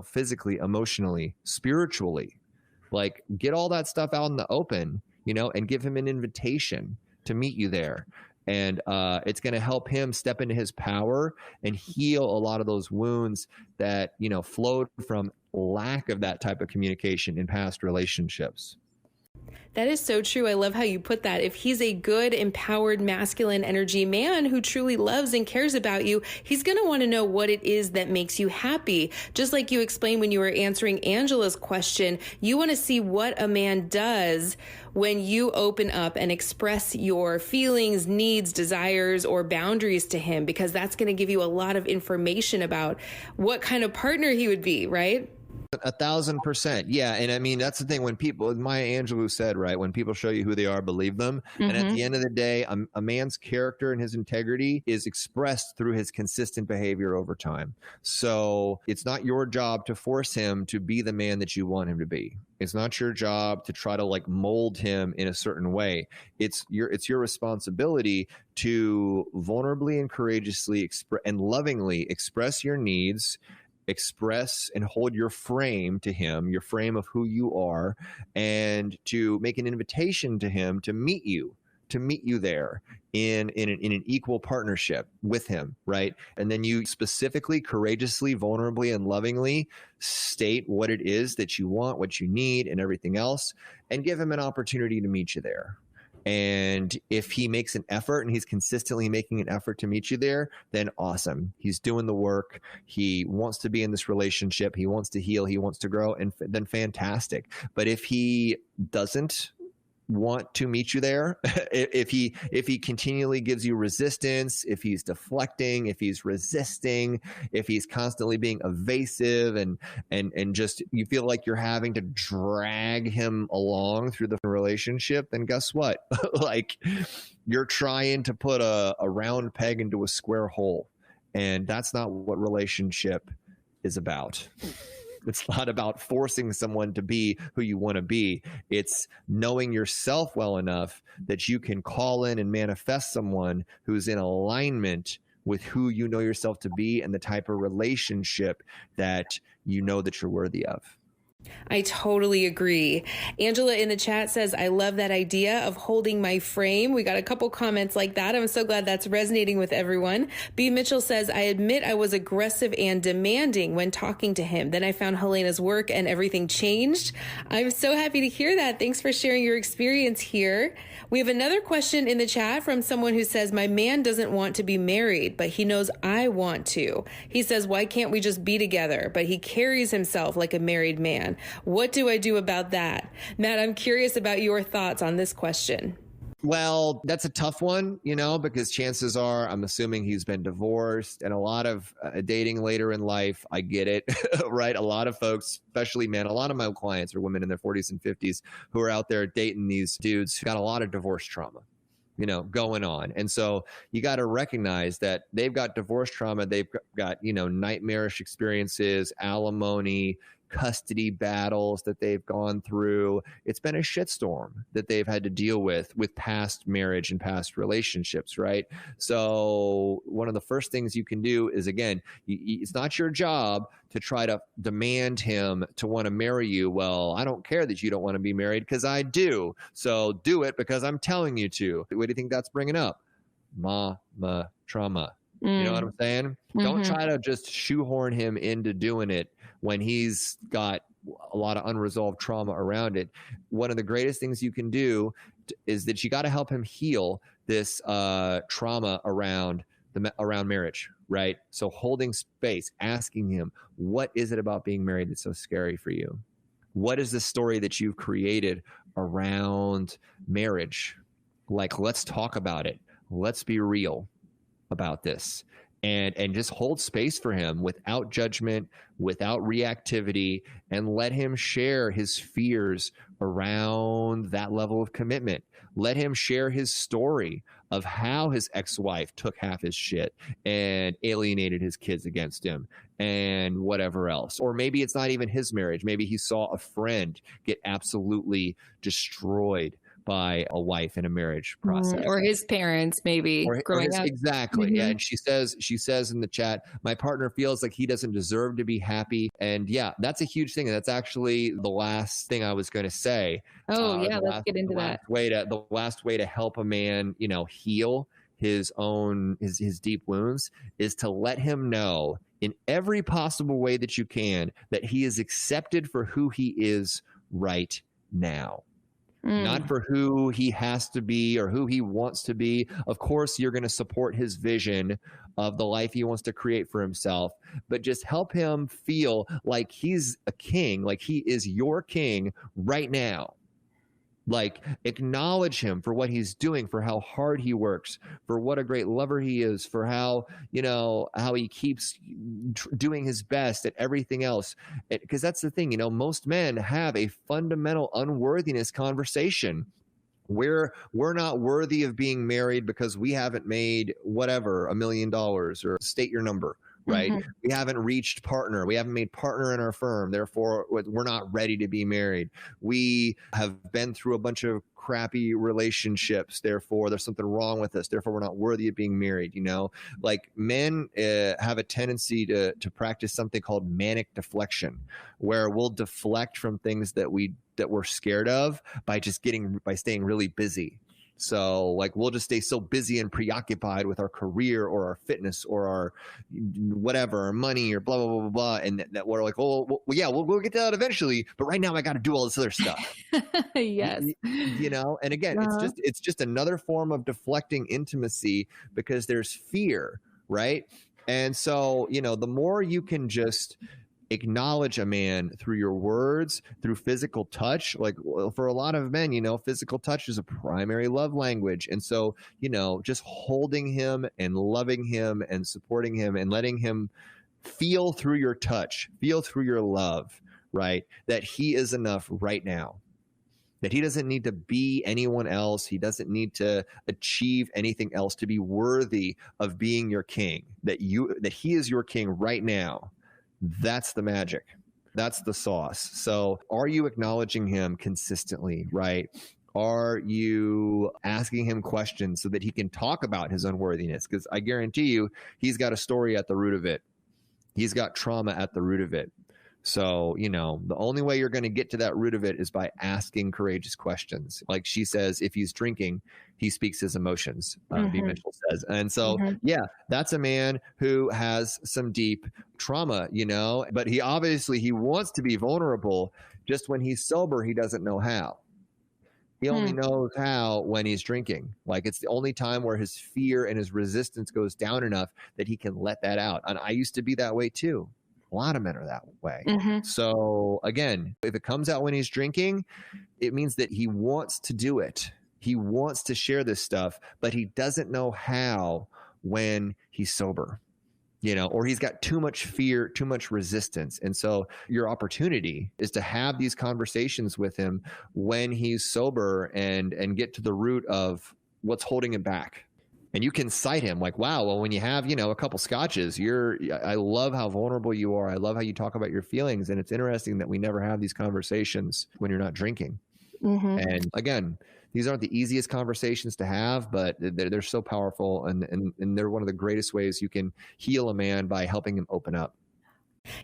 [SPEAKER 2] physically, emotionally, spiritually. Like, get all that stuff out in the open, and give him an invitation to meet you there. And it's going to help him step into his power and heal a lot of those wounds that, flowed from lack of that type of communication in past relationships.
[SPEAKER 1] That is so true. I love how you put that. If he's a good, empowered, masculine energy man who truly loves and cares about you, he's going to want to know what it is that makes you happy. Just like you explained when you were answering Angela's question, you want to see what a man does when you open up and express your feelings, needs, desires, or boundaries to him, because that's going to give you a lot of information about what kind of partner he would be, right?
[SPEAKER 2] 1,000%. Yeah. And I mean, that's the thing when people, Maya Angelou said, right, when people show you who they are, believe them. And at the end of the day, a man's character and his integrity is expressed through his consistent behavior over time. So it's not your job to force him to be the man that you want him to be. It's not your job to try to mold him in a certain way. It's your responsibility to vulnerably and courageously and lovingly express your needs, express and hold your frame to him, your frame of who you are, and to make an invitation to him to meet you there in an equal partnership with him, right? And then you specifically, courageously, vulnerably, and lovingly state what it is that you want, what you need, and everything else, and give him an opportunity to meet you there. And if he makes an effort and he's consistently making an effort to meet you there, then awesome. He's doing the work. He wants to be in this relationship. He wants to heal. He wants to grow, and then fantastic. But if he doesn't want to meet you there, if he continually gives you resistance, if he's deflecting, if he's resisting, if he's constantly being evasive and just you feel like you're having to drag him along through the relationship, then guess what? You're trying to put a round peg into a square hole, and that's not what relationship is about. It's not about forcing someone to be who you want to be. It's knowing yourself well enough that you can call in and manifest someone who's in alignment with who you know yourself to be and the type of relationship that you know that you're worthy of.
[SPEAKER 1] I totally agree. Angela in the chat says, I love that idea of holding my frame. We got a couple comments like that. I'm so glad that's resonating with everyone. B. Mitchell says, I admit I was aggressive and demanding when talking to him. Then I found Helena's work and everything changed. I'm so happy to hear that. Thanks for sharing your experience here. We have another question in the chat from someone who says, my man doesn't want to be married, but he knows I want to. He says, why can't we just be together? But he carries himself like a married man. What do I do about that? Matt, I'm curious about your thoughts on this question.
[SPEAKER 2] Well, that's a tough one, because chances are, I'm assuming he's been divorced, and a lot of dating later in life, I get it, right? A lot of folks, especially men, a lot of my clients are women in their 40s and 50s who are out there dating these dudes who got a lot of divorce trauma, going on. And so you got to recognize that they've got divorce trauma. They've got, nightmarish experiences, alimony, custody battles that they've gone through. It's been a shitstorm that they've had to deal with past marriage and past relationships, right? So one of the first things you can do is, again, it's not your job to try to demand him to want to marry you. Well, I don't care that you don't want to be married because I do. So do it because I'm telling you to. What do you think that's bringing up? Mama trauma. You know what I'm saying? Mm-hmm. Don't try to just shoehorn him into doing it when he's got a lot of unresolved trauma around it. One of the greatest things you can do is that you got to help him heal this trauma around marriage, right? So holding space, asking him, what is it about being married that's so scary for you? What is the story that you've created around marriage? Like, let's talk about it. Let's be real about this, and just hold space for him without judgment, without reactivity, and let him share his fears around that level of commitment. Let him share his story of how his ex-wife took half his shit and alienated his kids against him and whatever else. Or maybe it's not even his marriage. Maybe he saw a friend get absolutely destroyed by a wife in a marriage process,
[SPEAKER 3] or his parents, maybe growing up.
[SPEAKER 2] Exactly. Mm-hmm. Yeah. And she says in the chat, my partner feels like he doesn't deserve to be happy. And yeah, that's a huge thing. And that's actually the last thing I was going to say.
[SPEAKER 3] Let's get into that.
[SPEAKER 2] The last way to help a man, heal his deep wounds is to let him know in every possible way that you can that he is accepted for who he is right now. Not for who he has to be or who he wants to be. Of course, you're going to support his vision of the life he wants to create for himself, but just help him feel like he's a king, like he is your king right now. Like, acknowledge him for what he's doing, for how hard he works, for what a great lover he is, for how he keeps doing his best at everything else. Because that's the thing, most men have a fundamental unworthiness conversation where we're not worthy of being married because we haven't made whatever, $1 million, or state your number. Right. Mm-hmm. We haven't reached partner. We haven't made partner in our firm. Therefore, we're not ready to be married. We have been through a bunch of crappy relationships. Therefore, there's something wrong with us. Therefore, we're not worthy of being married. Like men have a tendency to practice something called manic deflection, where we'll deflect from things that we're scared of by staying really busy. So like we'll just stay so busy and preoccupied with our career or our fitness or our whatever, our money or blah, blah, blah, blah, blah. And that we're like, we'll get to that eventually. But right now I got to do all this other stuff.
[SPEAKER 3] Yes.
[SPEAKER 2] And again, it's just another form of deflecting intimacy because there's fear. Right. And so, the more you can just acknowledge a man through your words, through physical touch. Like for a lot of men, physical touch is a primary love language. And so, just holding him and loving him and supporting him and letting him feel through your touch, feel through your love, right? That he is enough right now. That he doesn't need to be anyone else. He doesn't need to achieve anything else to be worthy of being your king. That he is your king right now. That's the magic. That's the sauce. So are you acknowledging him consistently, right? Are you asking him questions so that he can talk about his unworthiness? Because I guarantee you, he's got a story at the root of it. He's got trauma at the root of it. So, the only way you're going to get to that root of it is by asking courageous questions. Like she says, if he's drinking, he speaks his emotions, B. Mitchell says. And so, that's a man who has some deep trauma, but he wants to be vulnerable. Just when he's sober, he doesn't know how. He only knows how when he's drinking. Like it's the only time where his fear and his resistance goes down enough that he can let that out. And I used to be that way too. A lot of men are that way. So again, if it comes out when he's drinking, it means that he wants to do it. He wants to share this stuff, but he doesn't know how when he's sober, or he's got too much fear, too much resistance. And so your opportunity is to have these conversations with him when he's sober and get to the root of what's holding him back. And you can cite him like, wow, well, when you have, a couple scotches, I love how vulnerable you are. I love how you talk about your feelings. And it's interesting that we never have these conversations when you're not drinking. Mm-hmm. And again, these aren't the easiest conversations to have, but they're so powerful. And they're one of the greatest ways you can heal a man, by helping him open up.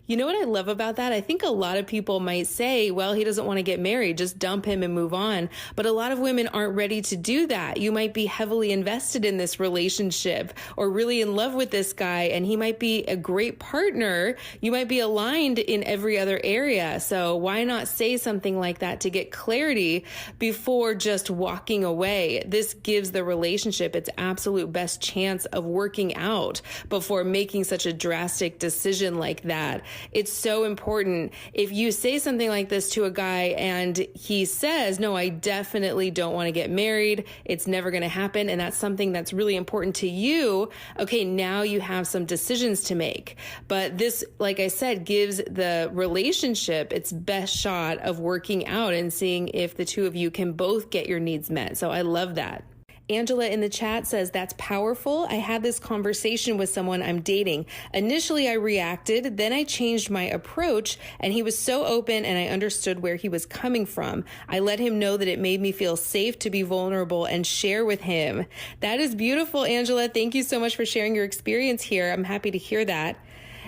[SPEAKER 1] You know what I love about that? I think a lot of people might say, well, he doesn't want to get married, just dump him and move on. But a lot of women aren't ready to do that. You might be heavily invested in this relationship or really in love with this guy, and he might be a great partner. You might be aligned in every other area. So why not say something like that to get clarity before just walking away? This gives the relationship its absolute best chance of working out before making such a drastic decision like that. It's so important. If you say something like this to a guy and he says, no, I definitely don't want to get married, it's never going to happen, and that's something that's really important to you, okay, now you have some decisions to make. But this, like I said, gives the relationship its best shot of working out and seeing if the two of you can both get your needs met. So I love that. Angela in the chat says, that's powerful. I had this conversation with someone I'm dating. Initially, I reacted, then I changed my approach, and he was so open and I understood where he was coming from. I let him know that it made me feel safe to be vulnerable and share with him. That is beautiful, Angela. Thank you so much for sharing your experience here. I'm happy to hear that.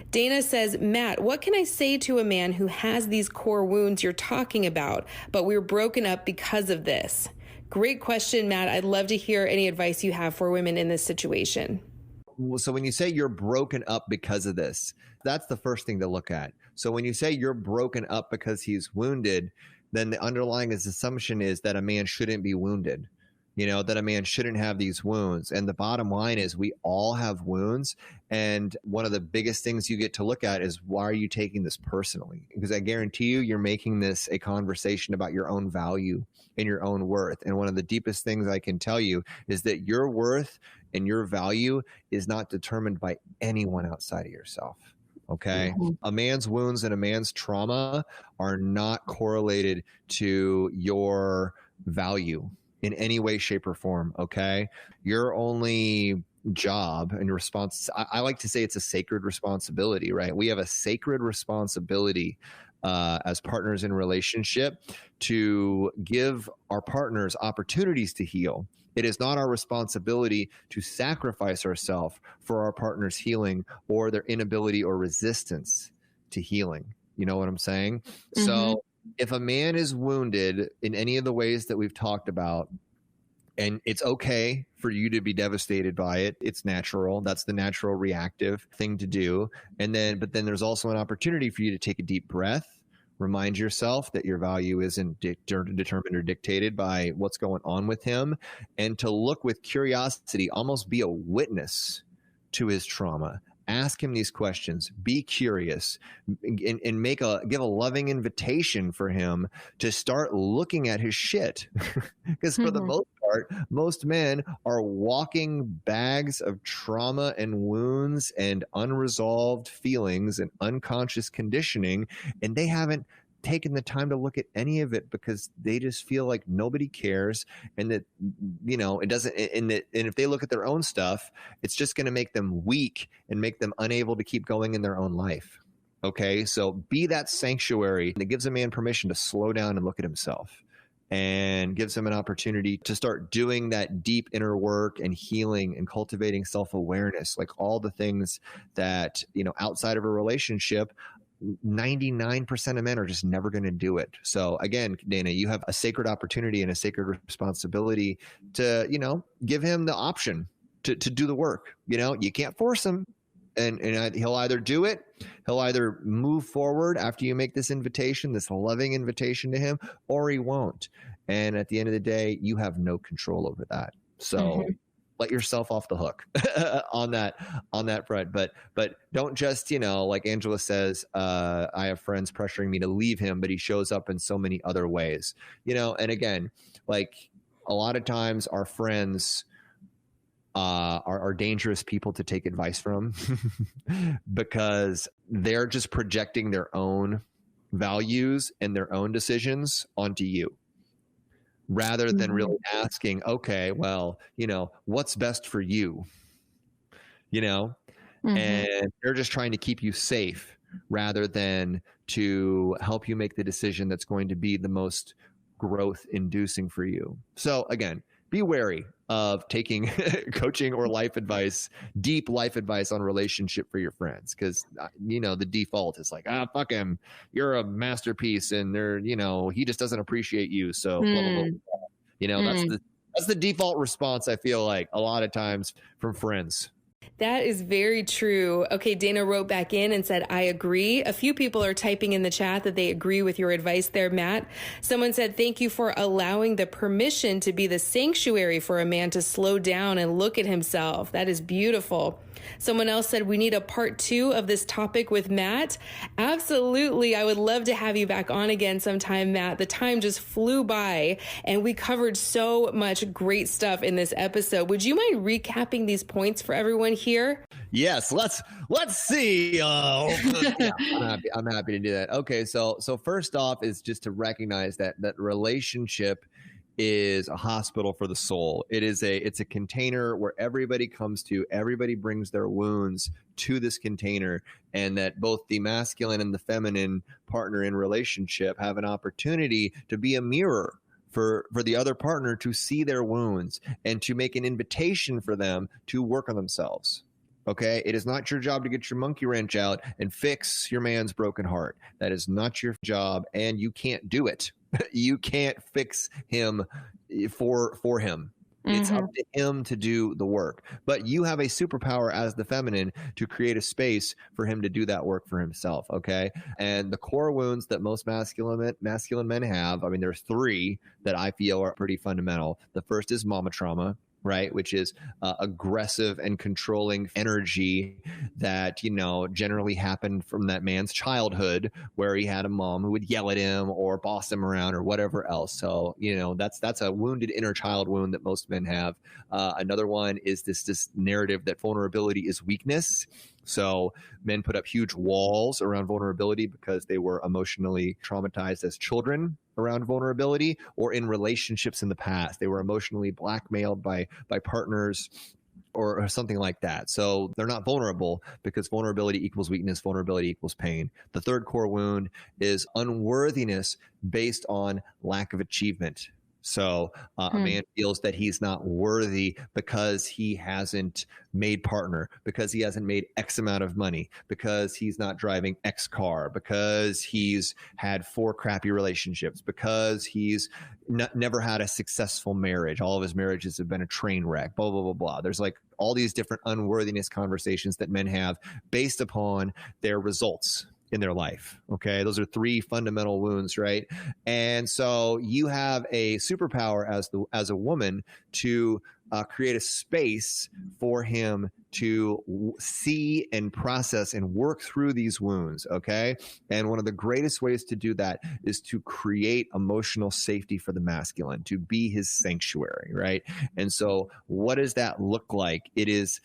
[SPEAKER 1] Dana says, Matt, what can I say to a man who has these core wounds you're talking about, but we're broken up because of this? Great question, Matt. I'd love to hear any advice you have for women in this situation.
[SPEAKER 2] So when you say you're broken up because of this, that's the first thing to look at. So when you say you're broken up because he's wounded, then the underlying assumption is that a man shouldn't be wounded, that a man shouldn't have these wounds. And the bottom line is we all have wounds. And one of the biggest things you get to look at is, why are you taking this personally? Because I guarantee you're making this a conversation about your own value and your own worth. And one of the deepest things I can tell you is that your worth and your value is not determined by anyone outside of yourself. Okay. Mm-hmm. A man's wounds and a man's trauma are not correlated to your value in any way, shape, or form. Okay. Your only job and response, I like to say it's a sacred responsibility, right? We have a sacred responsibility as partners in relationship to give our partners opportunities to heal. It is not our responsibility to sacrifice ourselves for our partner's healing or their inability or resistance to healing. You know what I'm saying? Mm-hmm. So if a man is wounded in any of the ways that we've talked about, and it's okay for you to be devastated by it, it's natural. That's the natural reactive thing to do. But then there's also an opportunity for you to take a deep breath, remind yourself that your value isn't determined or dictated by what's going on with him, and to look with curiosity, almost be a witness to his trauma. Ask him these questions, be curious, and give a loving invitation for him to start looking at his shit. Because for the most part, most men are walking bags of trauma and wounds and unresolved feelings and unconscious conditioning, and they haven't taken the time to look at any of it because they just feel like nobody cares, and that it doesn't, and if they look at their own stuff, it's just going to make them weak and make them unable to keep going in their own life. Okay, so be that sanctuary that gives a man permission to slow down and look at himself, and gives him an opportunity to start doing that deep inner work and healing and cultivating self-awareness, like all the things that outside of a relationship 99% of men are just never going to do it. So again, Dana, you have a sacred opportunity and a sacred responsibility to, give him the option to do the work. You can't force him, and he'll either do it, he'll either move forward after you make this invitation, this loving invitation to him, or he won't. And at the end of the day, you have no control over that. So let yourself off the hook on that front. But don't just, like Angela says, I have friends pressuring me to leave him, but he shows up in so many other ways, and again, like a lot of times our friends are dangerous people to take advice from because they're just projecting their own values and their own decisions onto you. rather than really asking, okay, well, what's best for you, and they're just trying to keep you safe rather than to help you make the decision that's going to be the most growth inducing for you. So again, be wary of taking coaching or life advice, deep life advice on relationship for your friends. Cause the default is like, fuck him. You're a masterpiece and he just doesn't appreciate you. So blah, blah, blah. That's the default response. I feel like a lot of times from friends.
[SPEAKER 1] That is very true. Okay, Dana wrote back in and said, I agree. A few people are typing in the chat that they agree with your advice there, Matt. Someone said, thank you for allowing the permission to be the sanctuary for a man to slow down and look at himself. That is beautiful. Someone else said, we need a part 2 of this topic with Matt. Absolutely. I would love to have you back on again sometime, Matt. The time just flew by and we covered so much great stuff in this episode. Would you mind recapping these points for everyone here?
[SPEAKER 2] Yes, let's see. I'm happy to do that. Okay, so first off is just to recognize that relationship is a hospital for the soul. It's a container where everybody comes to, everybody brings their wounds to this container, and that both the masculine and the feminine partner in relationship have an opportunity to be a mirror for the other partner to see their wounds and to make an invitation for them to work on themselves. Okay, it is not your job to get your monkey wrench out and fix your man's broken heart. That is not your job, and you can't do it. You can't fix him for him. It's up to him to do the work. But you have a superpower as the feminine to create a space for him to do that work for himself, okay? And the core wounds that most masculine men have, I mean, there's 3 that I feel are pretty fundamental. The first is mama trauma, right? Which is aggressive and controlling energy that, generally happened from that man's childhood where he had a mom who would yell at him or boss him around or whatever else. So, that's a wounded inner child wound that most men have. Another one is this narrative that vulnerability is weakness. So men put up huge walls around vulnerability because they were emotionally traumatized as children around vulnerability, or in relationships in the past. They were emotionally blackmailed by partners or something like that. So they're not vulnerable because vulnerability equals weakness, vulnerability equals pain. The third core wound is unworthiness based on lack of achievement. So a man feels that he's not worthy because he hasn't made partner, because he hasn't made X amount of money, because he's not driving X car, because he's had 4 crappy relationships, because he's never had a successful marriage. All of his marriages have been a train wreck, blah, blah, blah, blah. There's like all these different unworthiness conversations that men have based upon their results in their life. Okay. Those are 3 fundamental wounds, right? And so you have a superpower as a woman to create a space for him to see and process and work through these wounds. Okay. And one of the greatest ways to do that is to create emotional safety for the masculine, to be his sanctuary. Right. And so what does that look like? It is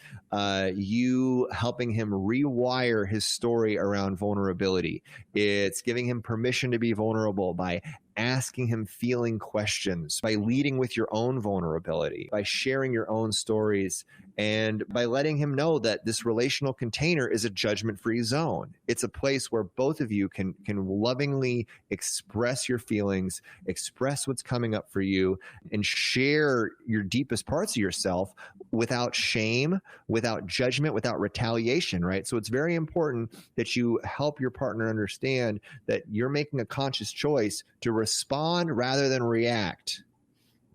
[SPEAKER 2] you helping him rewire his story around vulnerability. It's giving him permission to be vulnerable by asking him feeling questions, by leading with your own vulnerability, by sharing your own stories, and by letting him know that this relational container is a judgment-free zone. It's a place where both of you can lovingly express your feelings, express what's coming up for you, and share your deepest parts of yourself without shame, without judgment, without retaliation, right? So it's very important that you help your partner understand that you're making a conscious choice to respond rather than react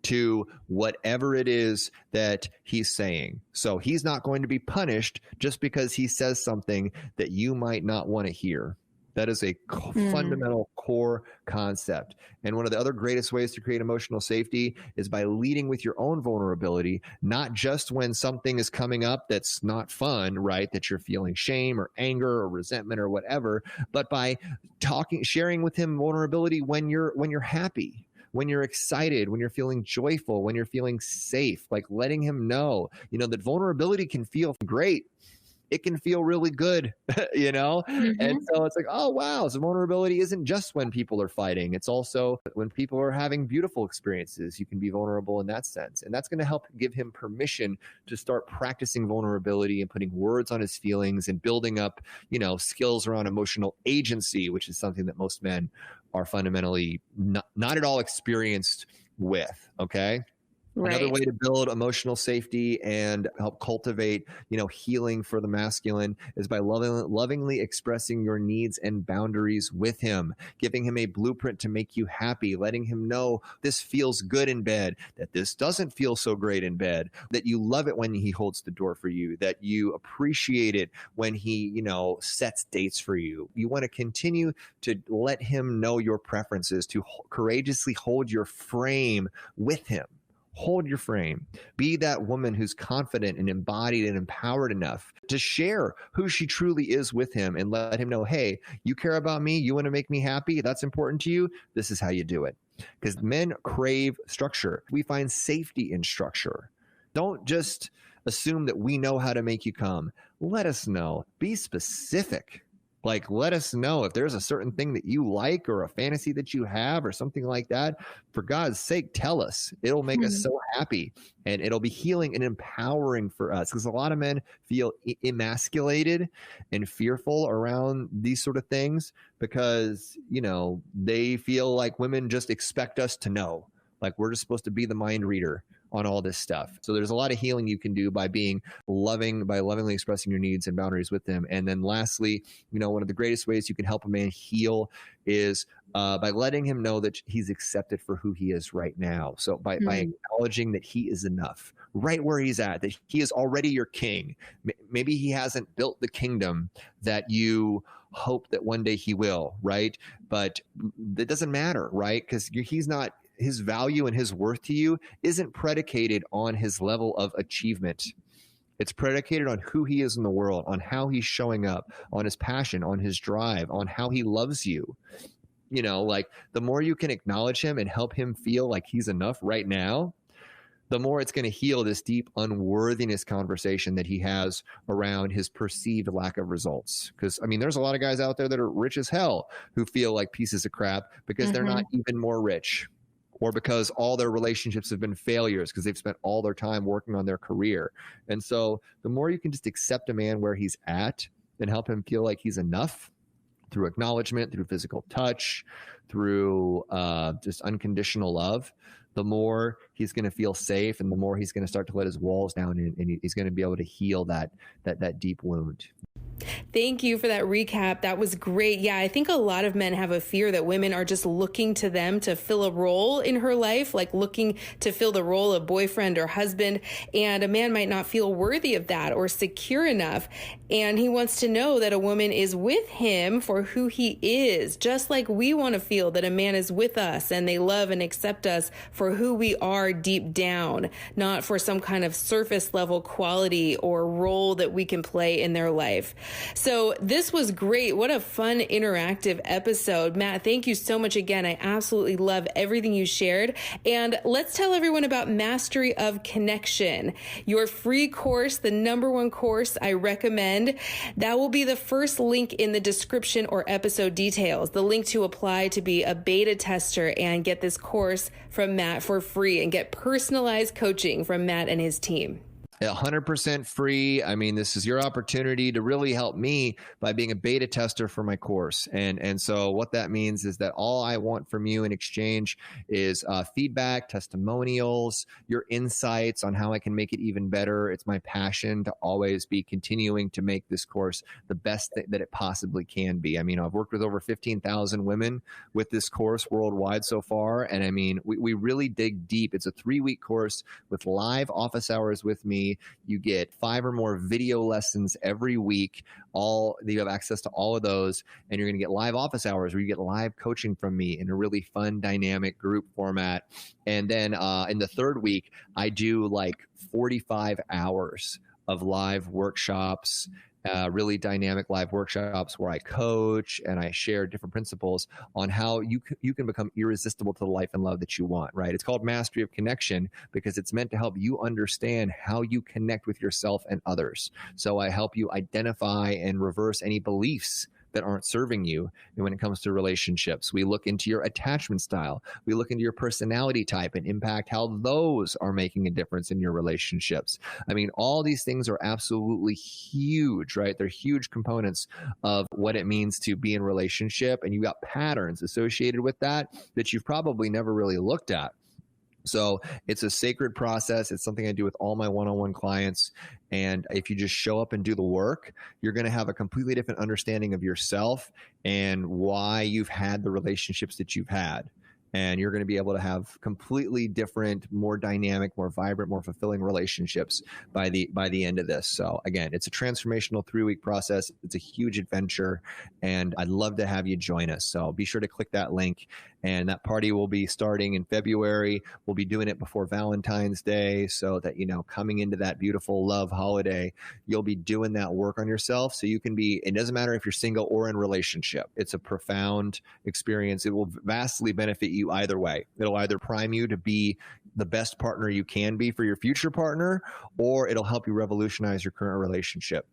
[SPEAKER 2] to whatever it is that he's saying. So he's not going to be punished just because he says something that you might not want to hear. That is a fundamental core concept. And one of the other greatest ways to create emotional safety is by leading with your own vulnerability, not just when something is coming up that's not fun, right? That you're feeling shame or anger or resentment or whatever, but by sharing with him vulnerability when you're happy, when you're excited, when you're feeling joyful, when you're feeling safe, like letting him know, that vulnerability can feel great. it can feel really good, you know? And so it's like, oh, wow. So vulnerability isn't just when people are fighting. It's also when people are having beautiful experiences, you can be vulnerable in that sense. And that's going to help give him permission to start practicing vulnerability and putting words on his feelings and building up, skills around emotional agency, which is something that most men are fundamentally not at all experienced with. Okay. Right. Another way to build emotional safety and help cultivate, healing for the masculine is by lovingly expressing your needs and boundaries with him, giving him a blueprint to make you happy, letting him know this feels good in bed, that this doesn't feel so great in bed, that you love it when he holds the door for you, that you appreciate it when he, sets dates for you. You want to continue to let him know your preferences, to courageously hold your frame with him. Hold your frame. Be that woman who's confident and embodied and empowered enough to share who she truly is with him and let him know, hey, you care about me. You want to make me happy. That's important to you. This is how you do it. Because men crave structure. We find safety in structure. Don't just assume that we know how to make you come. Let us know. Be specific. Like, let us know if there's a certain thing that you like or a fantasy that you have or something like that. For God's sake, tell us. It'll make us so happy, and it'll be healing and empowering for us, because a lot of men feel emasculated and fearful around these sort of things because, they feel like women just expect us to know. Like, we're just supposed to be the mind reader on all this stuff. So there's a lot of healing you can do by being loving, by lovingly expressing your needs and boundaries with them. And then lastly, one of the greatest ways you can help a man heal is by letting him know that he's accepted for who he is right now. So by acknowledging that he is enough right where he's at, that he is already your king. Maybe he hasn't built the kingdom that you hope that one day he will, right? But it doesn't matter, right? Because he's not, his value and his worth to you isn't predicated on his level of achievement. It's predicated on who he is in the world, on how he's showing up, on his passion, on his drive, on how he loves you. Like, the more you can acknowledge him and help him feel like he's enough right now, the more it's going to heal this deep unworthiness conversation that he has around his perceived lack of results. Because, there's a lot of guys out there that are rich as hell who feel like pieces of crap because they're not even more rich, or because all their relationships have been failures because they've spent all their time working on their career. And so the more you can just accept a man where he's at and help him feel like he's enough through acknowledgement, through physical touch, through just unconditional love, the more he's going to feel safe, and the more he's going to start to let his walls down, and he's going to be able to heal that deep wound.
[SPEAKER 1] Thank you for that recap. That was great. Yeah, I think a lot of men have a fear that women are just looking to them to fill a role in her life, like looking to fill the role of boyfriend or husband. And a man might not feel worthy of that or secure enough. And he wants to know that a woman is with him for who he is, just like we want to feel that a man is with us and they love and accept us for who we are deep down, not for some kind of surface level quality or role that we can play in their life. So this was great. What a fun, interactive episode. Matt, thank you so much again. I absolutely love everything you shared. And let's tell everyone about Mastery of Connection, your free course, the #1 course I recommend. That will be the first link in the description or episode details, the link to apply to be a beta tester and get this course from Matt for free and get personalized coaching from Matt and his team.
[SPEAKER 2] 100% free. This is your opportunity to really help me by being a beta tester for my course. And so what that means is that all I want from you in exchange is feedback, testimonials, your insights on how I can make it even better. It's my passion to always be continuing to make this course the best that it possibly can be. I've worked with over 15,000 women with this course worldwide so far. And we really dig deep. It's a 3-week course with live office hours with me. You get 5 or more video lessons every week. You have access to all of those, and you're going to get live office hours where you get live coaching from me in a really fun, dynamic group format. And then in the 3rd week, I do like 45 hours of live workshops really dynamic live workshops where I coach and I share different principles on how you can become irresistible to the life and love that you want, right? It's called Mastery of Connection because it's meant to help you understand how you connect with yourself and others. So I help you identify and reverse any beliefs that aren't serving you when it comes to relationships. We look into your attachment style. We look into your personality type and impact how those are making a difference in your relationships. I mean, all these things are absolutely huge, right? They're huge components of what it means to be in relationship. And you got patterns associated with that you've probably never really looked at. So it's a sacred process. It's something I do with all my one-on-one clients. And if you just show up and do the work, you're going to have a completely different understanding of yourself and why you've had the relationships that you've had. And you're going to be able to have completely different, more dynamic, more vibrant, more fulfilling relationships by the end of this. So again, it's a transformational 3-week process. It's a huge adventure, and I'd love to have you join us. So be sure to click that link. And that party will be starting in February. We'll be doing it before Valentine's Day so that, coming into that beautiful love holiday, you'll be doing that work on yourself. So you can be, it doesn't matter if you're single or in relationship. It's a profound experience. It will vastly benefit you either way. It'll either prime you to be the best partner you can be for your future partner, or it'll help you revolutionize your current relationship.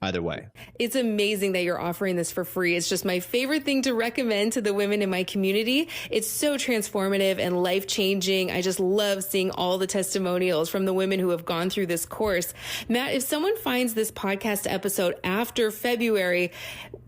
[SPEAKER 2] Either way.
[SPEAKER 1] It's amazing that you're offering this for free. It's just my favorite thing to recommend to the women in my community. It's so transformative and life-changing. I just love seeing all the testimonials from the women who have gone through this course. Matt, if someone finds this podcast episode after February,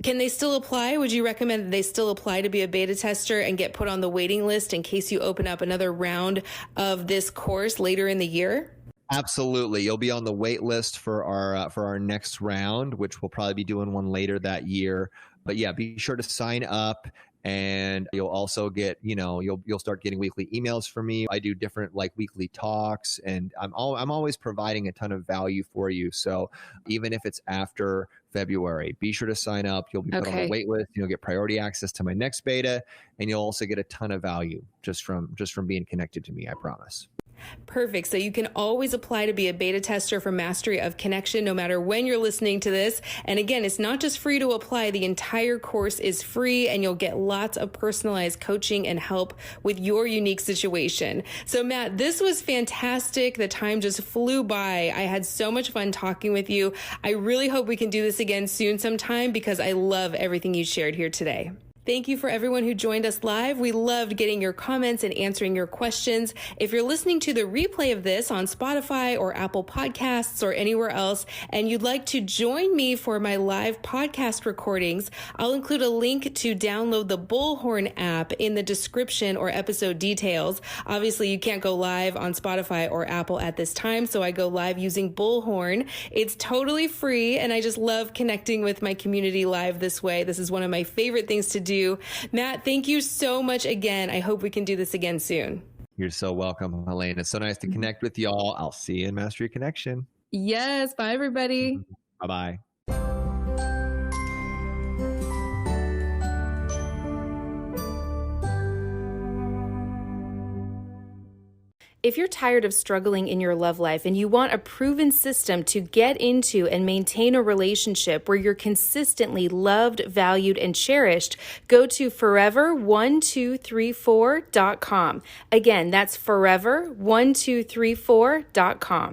[SPEAKER 1] can they still apply? Would you recommend that they still apply to be a beta tester and get put on the waiting list in case you open up another round of this course later in the year?
[SPEAKER 2] Absolutely. You'll be on the wait list for our next round, which we'll probably be doing one later that year. But yeah, be sure to sign up, and you'll also get, you'll start getting weekly emails from me. I do different weekly talks, and I'm always providing a ton of value for you. So even if it's after February, be sure to sign up. You'll be put on the wait list. You'll get priority access to my next beta, and you'll also get a ton of value just from being connected to me, I promise.
[SPEAKER 1] Perfect. So you can always apply to be a beta tester for Mastery of Connection, no matter when you're listening to this. And again, it's not just free to apply. The entire course is free, and you'll get lots of personalized coaching and help with your unique situation. So Matt, this was fantastic. The time just flew by. I had so much fun talking with you. I really hope we can do this again soon sometime because I love everything you shared here today. Thank you for everyone who joined us live. We loved getting your comments and answering your questions. If you're listening to the replay of this on Spotify or Apple Podcasts or anywhere else, and you'd like to join me for my live podcast recordings, I'll include a link to download the Bullhorn app in the description or episode details. Obviously, you can't go live on Spotify or Apple at this time, so I go live using Bullhorn. It's totally free, and I just love connecting with my community live this way. This is one of my favorite things to do. Matt, thank you so much again. I hope we can do this again soon.
[SPEAKER 2] You're so welcome, Helena. It's so nice to connect with y'all. I'll see you in Mastery Connection.
[SPEAKER 3] Yes. Bye, everybody.
[SPEAKER 2] Bye-bye.
[SPEAKER 1] If you're tired of struggling in your love life and you want a proven system to get into and maintain a relationship where you're consistently loved, valued, and cherished, go to forever1234.com. Again, that's forever1234.com.